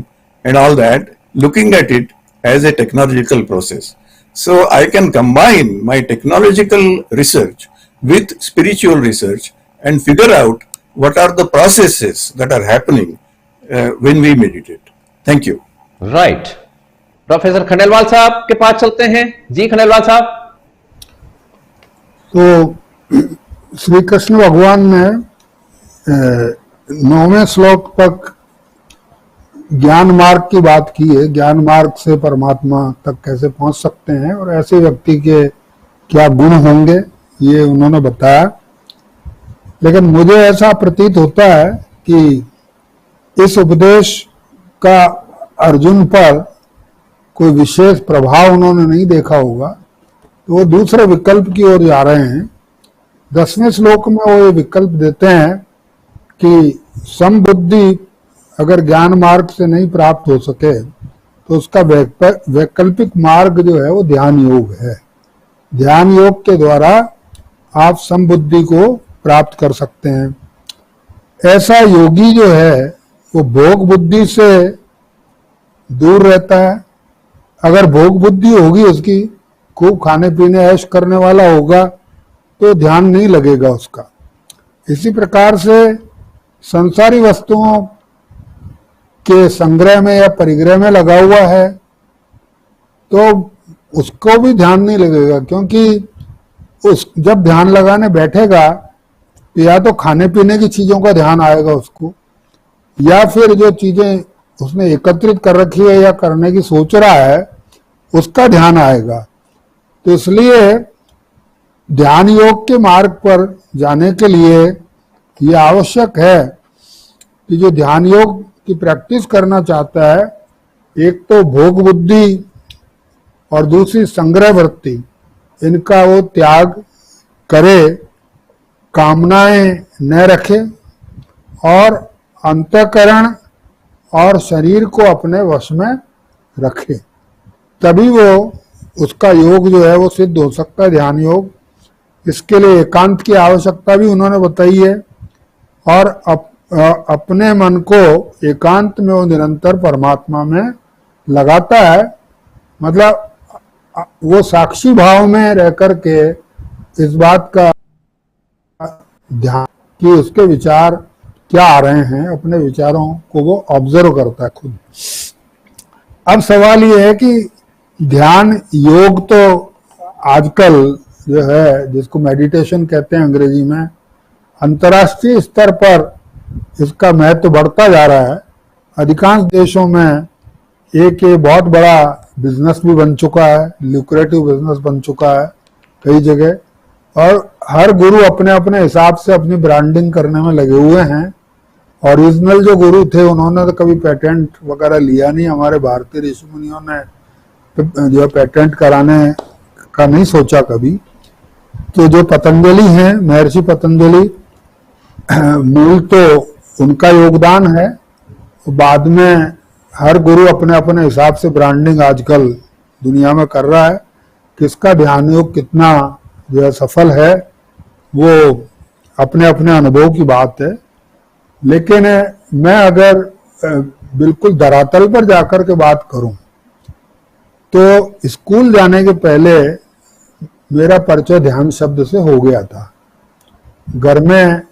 and all that, looking at it as a technological process. So I can combine my technological research with spiritual research and figure out what are the processes that are happening when we meditate. Thank you. Right. Professor Khandelwal साहब के पास चलते हैं. जी खंडेलवाल साहब. तो श्री कृष्ण भगवान ने 9वें श्लोक तक ज्ञान मार्ग की बात की है. ज्ञान मार्ग से परमात्मा तक कैसे पहुंच सकते हैं और ऐसे व्यक्ति के क्या गुण होंगे, ये उन्होंने बताया. लेकिन मुझे ऐसा प्रतीत होता है कि इस उपदेश का अर्जुन पर कोई विशेष प्रभाव उन्होंने नहीं देखा होगा, तो वो दूसरे विकल्प की ओर जा रहे हैं। 10वें श्लोक में वो ये विकल्प देते हैं कि समबुद्धि अगर ज्ञान मार्ग से नहीं प्राप्त हो सके तो उसका वैकल्पिक मार्ग जो है वो ध्यान योग है। ध्यान योग के द्वारा आप समबुद्धि को प्राप्त कर सकते हैं। ऐसा योगी जो है वो भोग बुद्धि से दूर रहता है। अगर भोग बुद्धि होगी उसकी, खूब खाने पीने ऐश करने वाला होगा, तो ध्यान नहीं लगेगा उसका। इसी प्रकार से संसारी वस्तुओं के संग्रह में या परिग्रह में लगा हुआ है तो उसको भी ध्यान नहीं लगेगा, क्योंकि जब ध्यान लगाने बैठेगा तो या तो खाने पीने की चीजों का ध्यान आएगा उसको, या फिर जो चीजें उसने एकत्रित कर रखी है या करने की सोच रहा है उसका ध्यान आएगा। तो इसलिए ध्यान योग के मार्ग पर जाने के लिए यह आवश्यक है कि जो ध्यान योग की प्रैक्टिस करना चाहता है, एक तो भोग बुद्धि और दूसरी संग्रह वृत्ति, इनका वो त्याग करे, कामनाएं न रखे और अंतःकरण और शरीर को अपने वश में रखे, तभी वो उसका योग जो है वो सिद्ध हो सकता है, ध्यान योग। इसके लिए एकांत की आवश्यकता भी उन्होंने बताई है और अपने मन को एकांत में वो निरंतर परमात्मा में लगाता है। मतलब वो साक्षी भाव में रह करके इस बात का ध्यान कि उसके विचार क्या आ रहे हैं, अपने विचारों को वो ऑब्जर्व करता है खुद। अब सवाल ये है कि ध्यान योग तो आजकल जो है, जिसको मेडिटेशन कहते हैं अंग्रेजी में, अंतर्राष्ट्रीय स्तर पर इसका महत्व बढ़ता जा रहा है। अधिकांश देशों में एक ये बहुत बड़ा बिजनेस भी बन चुका है, ल्यूक्रेटिव बिजनेस बन चुका है कई जगह, और हर गुरु अपने अपने हिसाब से अपनी ब्रांडिंग करने में लगे हुए हैं। ओरिजिनल जो गुरु थे उन्होंने तो कभी पेटेंट वगैरह लिया नहीं। हमारे भारतीय ऋषि मुनियों ने जो पेटेंट कराने का नहीं सोचा कभी। तो जो पतंजलि हैं, महर्षि पतंजलि, मूल तो उनका योगदान है, बाद में हर गुरु अपने अपने हिसाब से ब्रांडिंग आजकल दुनिया में कर रहा है। किसका ध्यान योग कितना जो है सफल है वो अपने अपने अनुभव की बात है। लेकिन मैं अगर बिल्कुल धरातल पर जाकर के बात करूं तो स्कूल जाने के पहले मेरा परिचय ध्यान शब्द से हो गया था। घर में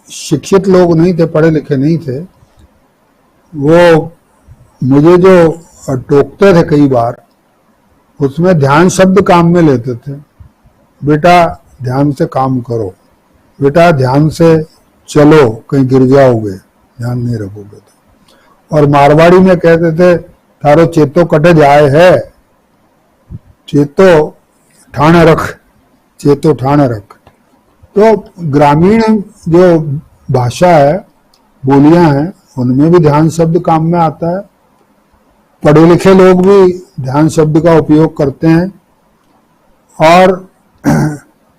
शिक्षित लोग नहीं थे, पढ़े लिखे नहीं थे, वो मुझे जो टोकते थे कई बार, उसमें ध्यान शब्द काम में लेते थे। बेटा ध्यान से काम करो, बेटा ध्यान से चलो, कहीं गिर जाओगे, ध्यान नहीं रखोगे तो। और मारवाड़ी में कहते थे थारो चेतो कटे जाए है, चेतो ठाणे रख, चेतो ठाणे रख। तो ग्रामीण जो भाषा है, बोलियां हैं, उनमें भी ध्यान शब्द काम में आता है। पढ़े लिखे लोग भी ध्यान शब्द का उपयोग करते हैं। और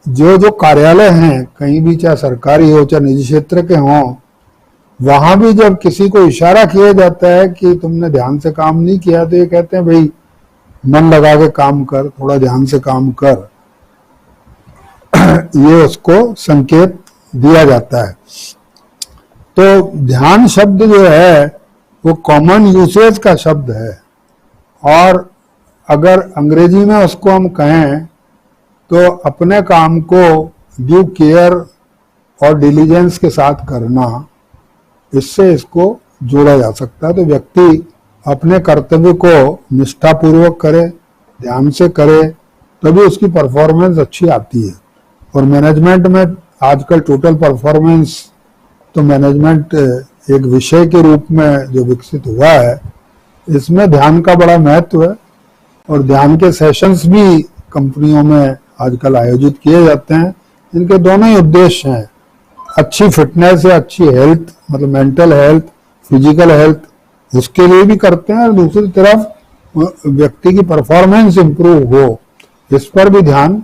जो जो कार्यालय हैं, कहीं भी, चाहे सरकारी हो चाहे निजी क्षेत्र के हों, वहां भी जब किसी को इशारा किया जाता है कि तुमने ध्यान से काम नहीं किया, तो ये कहते हैं भाई मन लगा के काम कर, थोड़ा ध्यान से काम कर। ये उसको संकेत दिया जाता है। तो ध्यान शब्द जो है वो कॉमन यूसेज का शब्द है, और अगर अंग्रेजी में उसको हम कहें तो अपने काम को ड्यू केयर और डिलीजेंस के साथ करना, इससे इसको जोड़ा जा सकता है। तो व्यक्ति अपने कर्तव्य को निष्ठापूर्वक करे, ध्यान से करे, तभी उसकी परफॉर्मेंस अच्छी आती है। और मैनेजमेंट में आजकल टोटल परफॉर्मेंस तो मैनेजमेंट एक विषय के रूप में जो विकसित हुआ है, इसमें ध्यान का बड़ा महत्व है। और ध्यान के सेशंस भी कंपनियों में आजकल आयोजित किए जाते हैं। इनके दोनों ही उद्देश्य हैं, अच्छी फिटनेस या अच्छी हेल्थ, मतलब मेंटल हेल्थ, फिजिकल हेल्थ, उसके लिए भी करते हैं, और दूसरी तरफ व्यक्ति की परफॉर्मेंस इंप्रूव हो, इस पर भी ध्यान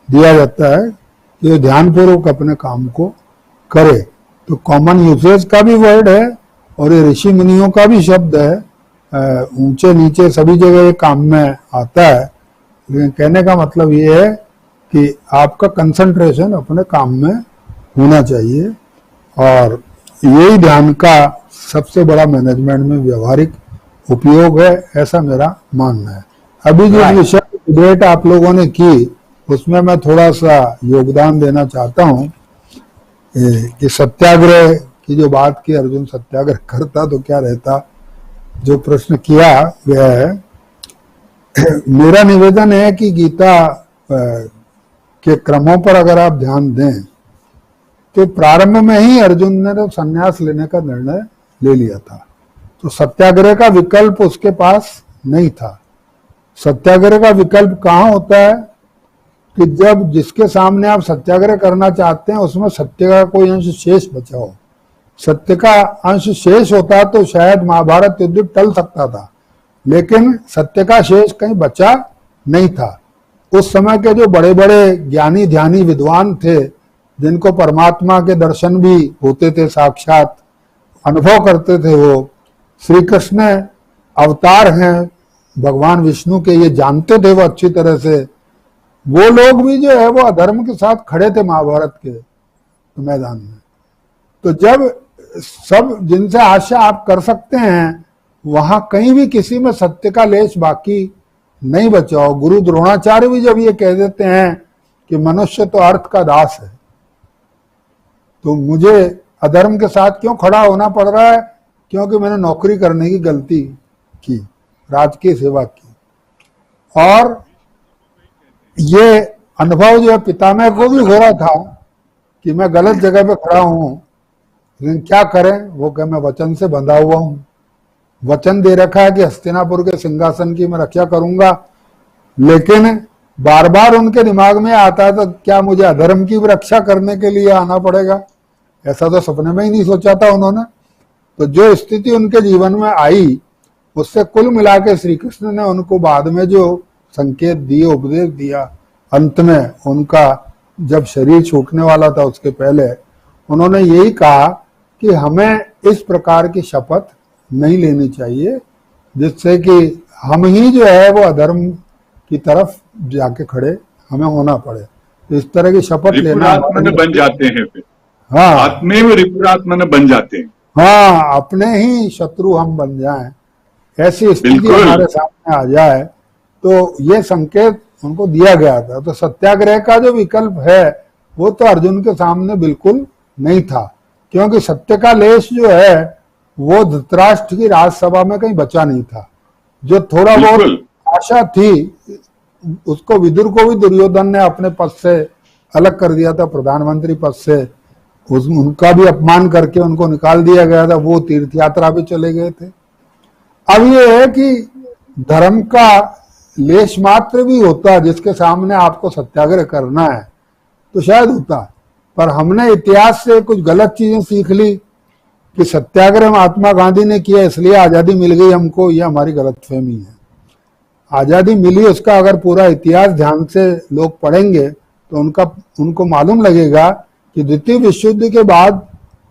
दिया जाता है कि वो ध्यानपूर्वक अपने काम को करे। तो कॉमन यूसेज का भी वर्ड है और ये ऋषि मुनियों का भी शब्द है, ऊंचे नीचे सभी जगह ये काम में आता है। लेकिन कहने का मतलब ये है कि आपका कंसंट्रेशन अपने काम में होना चाहिए, और यही ध्यान का सबसे बड़ा मैनेजमेंट में व्यवहारिक उपयोग है, ऐसा मेरा मानना है। अभी जो विषय डिबेट आप लोगों ने की, उसमें मैं थोड़ा सा योगदान देना चाहता हूँ कि सत्याग्रह की जो बात की, अर्जुन सत्याग्रह करता तो क्या रहता, जो प्रश्न किया गया है, मेरा निवेदन है कि गीता के क्रमों पर अगर आप ध्यान दें तो प्रारंभ में ही अर्जुन ने तो संन्यास लेने का निर्णय ले लिया था, तो सत्याग्रह का विकल्प उसके पास नहीं था। सत्याग्रह का विकल्प कहाँ होता है कि जब जिसके सामने आप सत्याग्रह करना चाहते हैं उसमें सत्य का कोई अंश शेष बचा हो। सत्य का अंश शेष होता तो शायद महाभारत युद्ध टल सकता था, लेकिन सत्य का शेष कहीं बचा नहीं था। उस समय के जो बड़े बड़े ज्ञानी ध्यानी विद्वान थे, जिनको परमात्मा के दर्शन भी होते थे, साक्षात अनुभव करते थे, वो श्री कृष्ण अवतार हैं भगवान विष्णु के, ये जानते थे वो अच्छी तरह से। वो लोग भी जो है वो अधर्म के साथ खड़े थे महाभारत के मैदान में। तो जब सब जिनसे आशा आप कर सकते हैं, वहां कहीं भी किसी में सत्य का लेश बाकी नहीं बचा हो। गुरु द्रोणाचार्य भी जब ये कह देते हैं कि मनुष्य तो अर्थ का दास है, तो मुझे अधर्म के साथ क्यों खड़ा होना पड़ रहा है? क्योंकि मैंने नौकरी करने की गलती की, राजकीय सेवा की। और ये अनुभव जो है पितामह को भी हो रहा था कि मैं गलत जगह पे खड़ा हूं, लेकिन क्या करें, वो कह मैं वचन से बंधा हुआ हूं, वचन दे रखा है कि हस्तिनापुर के सिंहासन की मैं रक्षा करूंगा। लेकिन बार बार उनके दिमाग में आता था क्या मुझे अधर्म की भी रक्षा करने के लिए आना पड़ेगा? ऐसा तो सपने में ही नहीं सोचा था उन्होंने। तो जो स्थिति उनके जीवन में आई, उससे कुल मिला के श्री कृष्ण ने उनको बाद में जो संकेत दिए, उपदेश दिया, अंत में उनका जब शरीर छूटने वाला था उसके पहले उन्होंने यही कहा कि हमें इस प्रकार की शपथ नहीं लेनी चाहिए जिससे कि हम ही जो है वो अधर्म की तरफ जाके खड़े हमें होना पड़े। तो इस तरह की शपथ लेना बन जाते हैं फिर। हाँ, आत्मेव रिपुरात्मन बन जाते हैं। हाँ, अपने ही शत्रु हम बन जाएं, ऐसी स्थिति हमारे सामने आ जाए, तो ये संकेत उनको दिया गया था। तो सत्याग्रह का जो विकल्प है वो तो अर्जुन के सामने बिल्कुल नहीं था, क्योंकि सत्य का लेश जो है वो धृतराष्ट्र की राजसभा में कहीं बचा नहीं था। जो थोड़ा बहुत आशा थी उसको विदुर को भी दुर्योधन ने अपने पद से अलग कर दिया था, प्रधानमंत्री पद से उनका भी अपमान करके उनको निकाल दिया गया था, वो तीर्थ यात्रा भी चले गए थे। अब ये है कि धर्म का लेश मात्र भी होता जिसके सामने आपको सत्याग्रह करना है तो शायद होता, पर हमने इतिहास से कुछ गलत चीजें सीख ली कि सत्याग्रह महात्मा गांधी ने किया इसलिए आजादी मिल गई हमको, ये हमारी गलतफहमी है। आजादी मिली उसका अगर पूरा इतिहास ध्यान से लोग पढ़ेंगे तो उनको मालूम लगेगा कि द्वितीय विश्व युद्ध के बाद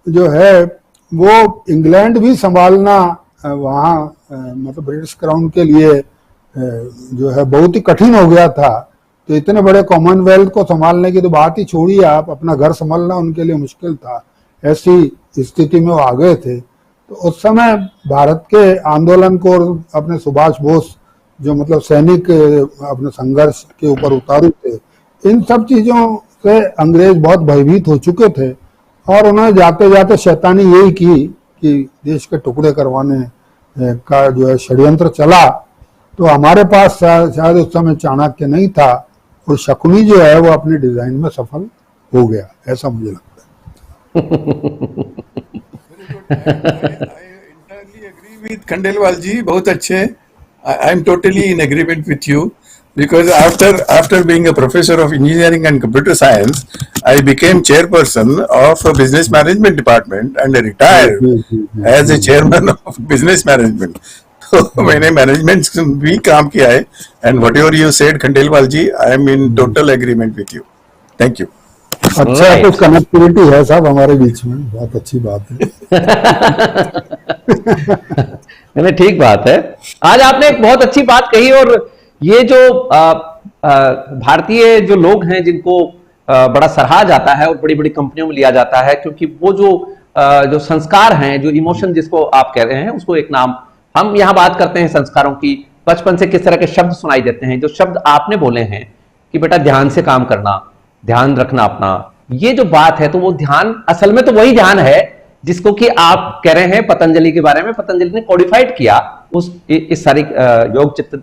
जो है वो इंग्लैंड भी संभालना वहाँ मतलब ब्रिटिश क्राउन के लिए जो है बहुत ही कठिन हो गया था। तो इतने बड़े कॉमनवेल्थ को संभालने की तो बात ही छोड़िए, आप अपना घर संभालना उनके लिए मुश्किल था। ऐसी स्थिति में वो आ गए थे। तो उस समय भारत के आंदोलन को अपने सुभाष बोस जो मतलब सैनिक अपने संघर्ष के ऊपर उतारू थे, इन सब चीजों से अंग्रेज बहुत भयभीत हो चुके थे और उन्होंने जाते जाते शैतानी यही की कि देश के टुकड़े करवाने का जो है षड्यंत्र चला। तो हमारे पास शायद उस समय चाणक्य नहीं था और शकुनी जो है वो अपने डिजाइन में सफल हो गया, ऐसा मुझे लगता है। I entirely agree with Khandelwal जी, बहुत अच्छे I'm totally in agreement with you, because after being a professor of engineering and computer science, I became chairperson of a business management department and I retired as a chairman of business management. तो मैंने मैनेजमेंट भी काम किया है, and whatever you said Khandelwal ji, I am in total agreement with you. Thank you. अच्छा, कुछ कनेक्टिविटी है साहब हमारे बीच में, बहुत अच्छी बात है. नहीं, ठीक बात है. आज आपने एक बहुत अच्छी बात कही, और ये जो भारतीय जो लोग हैं जिनको बड़ा सराहा जाता है और बड़ी बड़ी कंपनियों में लिया जाता है, क्योंकि वो जो संस्कार हैं, जो इमोशन जिसको आप कह रहे हैं, उसको एक नाम हम यहां बात करते हैं संस्कारों की. बचपन से किस तरह के शब्द सुनाई देते हैं, जो शब्द आपने बोले हैं कि बेटा ध्यान से काम करना, ध्यान रखना अपना, ये जो बात है, तो वो ध्यान असल में तो वही ध्यान है जिसको कि आप कह रहे हैं पतंजलि के बारे में. पतंजलि ने कोडिफाइड किया इस सारी योग चित्त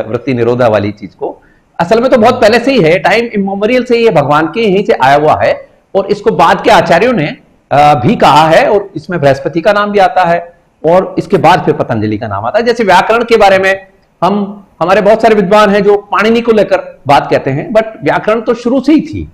वृत्ति निरोधा वाली चीज को. असल में तो बहुत पहले से ही है, टाइम इमोमोरियल से ये भगवान के यहीं से आया हुआ है, और इसको बाद के आचार्यों ने भी कहा है, और इसमें बृहस्पति का नाम भी आता है, और इसके बाद फिर पतंजलि का नाम आता है. जैसे व्याकरण के बारे में हमारे बहुत सारे विद्वान हैं जो पाणिनि को लेकर बात कहते हैं, बट व्याकरण तो शुरू से ही थी,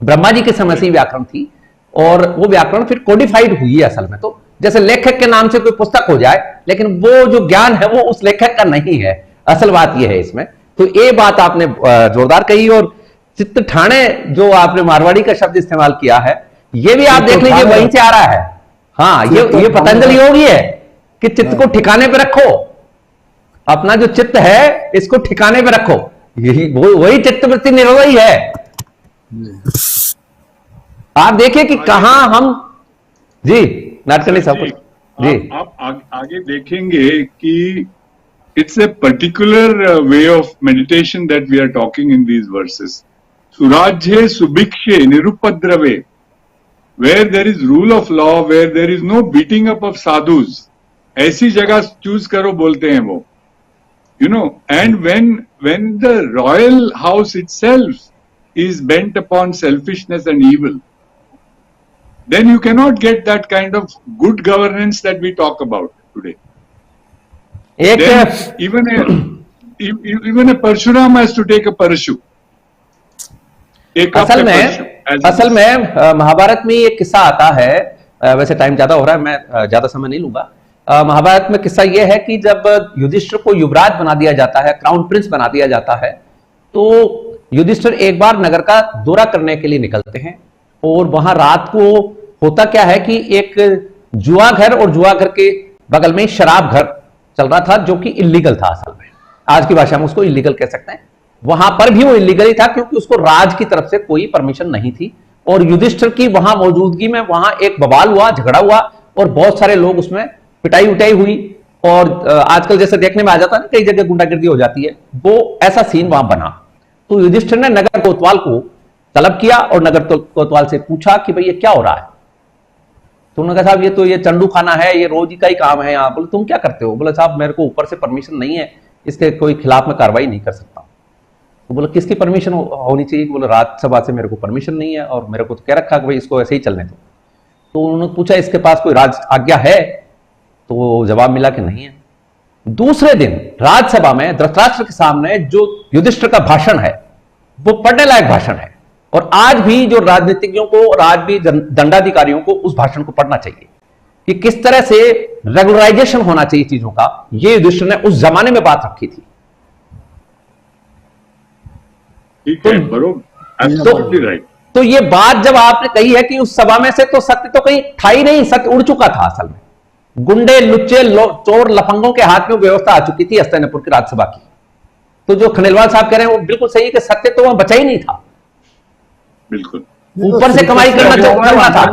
ब्रह्मा जी के समय से ही व्याकरण थी, और वो व्याकरण फिर कोडिफाइड हुई है. असल में तो जैसे लेखक के नाम से कोई पुस्तक हो जाए, लेकिन वो जो ज्ञान है वो उस लेखक का नहीं है. असल बात ये है इसमें. तो ये बात आपने जोरदार कही. और चित्त ठाणे जो आपने मारवाड़ी का शब्द इस्तेमाल किया है, ये भी आप देख लीजिए वहीं से आ रहा है. हाँ, ये पतंजलि योगी है कि चित्त को ठिकाने पे रखो, अपना जो चित्त है इसको ठिकाने पे रखो. यही वही चित्त वृत्ति निरोधा ही है. आप देखिए कि कहां हम जी नाटकर्णी साहब जी आप आगे देखेंगे कि it's a particular way of meditation that we are talking in these verses. Surajhe subikshe nirupadrave, where there is rule of law, where there is no beating up of sadhus. ऐसी जगह चूज करो बोलते हैं वो, you know. And when the royal house itself is bent upon selfishness and evil, then you cannot get that kind of good governance that we talk about today. Even a Parshuram has to take a parachute. असल में महाभारत में एक किस्सा आता है. वैसे टाइम ज्यादा हो रहा है, मैं ज्यादा समय नहीं लूंगा. महाभारत में किस्सा यह है कि जब युधिष्ठिर को युवराज बना दिया जाता है, क्राउन प्रिंस बना दिया जाता है, तो युधिष्ठिर एक बार नगर का दौरा करने के लिए निकलते हैं. और वहां रात को होता क्या है कि एक जुआ घर, और जुआ घर के बगल में शराब घर चल रहा था, जो कि इलीगल था. असल में आज की भाषा में उसको इलीगल कह सकते हैं. वहां पर भी वो इलीगल ही था, क्योंकि उसको राज की तरफ से कोई परमिशन नहीं थी. और युधिष्ठिर की वहां मौजूदगी में वहां एक बवाल हुआ, झगड़ा हुआ, और बहुत सारे लोग उसमें पिटाई उटाई हुई. और आजकल जैसे देखने में आ जाता है ना, कई जगह गुंडागिर्दी हो जाती है, वो ऐसा सीन वहां बना. तो युधिष्ठिर ने नगर कोतवाल को तलब किया और नगर कोतवाल से पूछा कि भाई ये क्या हो रहा है. तो उन्होंने कहा साहब ये चंडू खाना है, ये रोज का ही काम है यहाँ. बोले तुम क्या करते हो? बोले साहब मेरे को ऊपर से परमिशन नहीं है, इसके कोई खिलाफ में कार्रवाई नहीं कर सकता. तो बोले किसकी परमिशन होनी चाहिए? बोले राज्यसभा से मेरे को परमिशन नहीं है, और मेरे को तो कह रखा कि भाई इसको ऐसे ही चलने दो. तो उन्होंने पूछा इसके पास कोई राज आज्ञा है? तो जवाब मिला कि नहीं है. दूसरे दिन राज्यसभा में धृतराष्ट्र के सामने जो युधिष्ठिर का भाषण है वो पढ़ने लायक भाषण है. और आज भी जो राजनीतिज्ञों को और आज भी दंडाधिकारियों को उस भाषण को पढ़ना चाहिए कि किस तरह से रेगुलराइजेशन होना चाहिए चीजों का. ये युधिष्ठिर ने उस जमाने में बात रखी थी. तो ये बात जब आपने कही है कि उस सभा में से तो सत्य तो कहीं था ही नहीं, सत्य उड़ चुका था. असल में गुंडे लुच्चे चोर लफंगों के हाथ में व्यवस्था आ चुकी थी हस्तिनापुर की राज्यसभा की. तो जो खंडेलवाल साहब कह रहे हैं वो बिल्कुल सही है कि सत्य तो वहां बचा ही नहीं था. बिल्कुल ऊपर से कमाई करना था.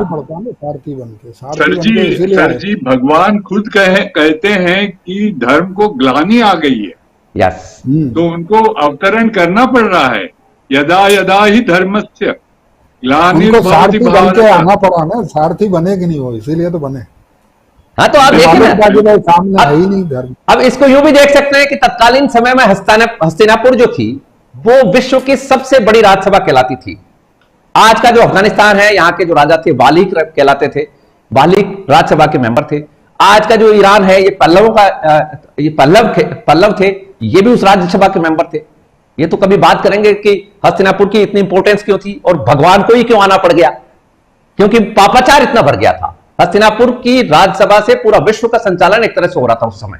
सर जी भगवान खुद कहते हैं कि धर्म को ग्लानि आ गई है. यस. तो उनको अवतरण करना पड़ रहा है. यदा यदा ही धर्मस्य ग्लानिर्भवति भारत. आना पड़ा ना, सारथी बने कि नहीं हो, इसीलिए तो बने. हाँ, तो आप देखिए सामने है ही नहीं धर्म. अब इसको यूं भी देख सकते हैं कि तत्कालीन समय में हस्तिनापुर जो थी वो विश्व की सबसे बड़ी राज्यसभा कहलाती थी. आज का जो अफगानिस्तान है, यहाँ के जो राजा थे वालिक कहलाते थे, वालिक राज्यसभा के मेंबर थे. आज का जो ईरान है ये पल्लव थे, ये भी उस राज्यसभा के मेंबर थे। ये तो कभी बात करेंगे कि हस्तिनापुर की इतनी इंपॉर्टेंस क्यों थी और भगवान को ही क्यों आना पड़ गया, क्योंकि पापाचार इतना बढ़ गया था। हस्तिनापुर की राज्यसभा से पूरा विश्व का संचालन एक तरह से हो रहा था उस समय,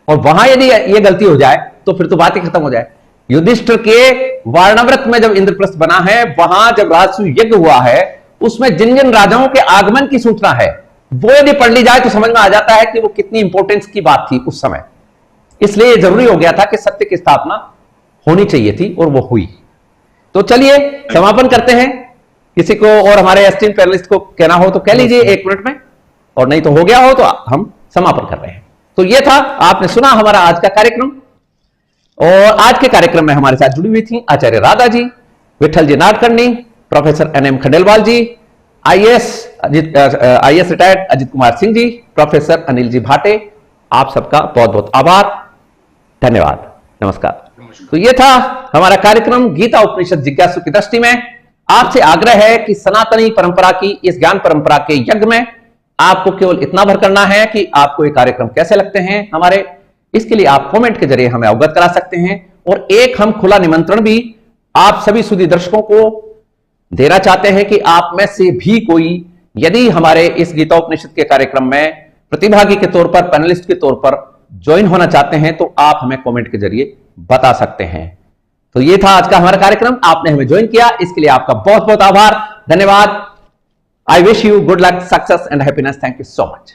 और वहां यदि ये गलती हो जाए तो फिर तो बात ही खत्म हो जाए। युधिष्ठिर के वार्णव्रत में जब इंद्रप्रस्थ बना है, वहां जब राजसूय यज्ञ हुआ है, उसमें जिन जिन राजाओं के आगमन की सूचना है वो यदि पढ़ ली जाए तो समझ में आ जाता है कि वो कितनी इंपॉर्टेंस की बात थी उस समय। इसलिए जरूरी हो गया था कि सत्य की स्थापना होनी चाहिए थी और वो हुई। तो चलिए समापन करते हैं। किसी को और हमारे एस्टीम पैनलिस्ट को कहना हो तो कह लीजिए 1 मिनट में, और नहीं तो हो गया हो तो हम समापन कर रहे हैं। तो ये था, आपने सुना हमारा आज का कार्यक्रम, और आज के कार्यक्रम में हमारे साथ जुड़ी हुई थी आचार्य राधा जी, विठल जी नाडकर्णी, प्रोफेसर NM खंडेलवाल जी, IAS retired Ajit Kumar Singh ji, professor Anil ji भाटे। आप सबका बहुत बहुत आभार, धन्यवाद, नमस्कार। तो ये था हमारा कार्यक्रम गीता उपनिषद जिज्ञासु की दृष्टि में। आपसे आग्रह है कि सनातनी परंपरा की इस ज्ञान परंपरा के यज्ञ में आपको केवल इतना भर करना है कि आपको ये कार्यक्रम कैसे लगते हैं हमारे, इसके लिए आप कमेंट के जरिए हमें अवगत करा सकते हैं। और एक हम खुला निमंत्रण भी आप सभी सुधी दर्शकों को देना चाहते हैं कि आप में से भी कोई यदि हमारे इस गीता उपनिषद के कार्यक्रम में प्रतिभागी के तौर पर, पैनलिस्ट के तौर पर ज्वाइन होना चाहते हैं तो आप हमें कमेंट के जरिए बता सकते हैं। तो ये था आज का हमारा कार्यक्रम, आपने हमें ज्वाइन किया, इसके लिए आपका बहुत बहुत आभार, धन्यवाद। I wish you good luck, success and happiness. Thank you so much.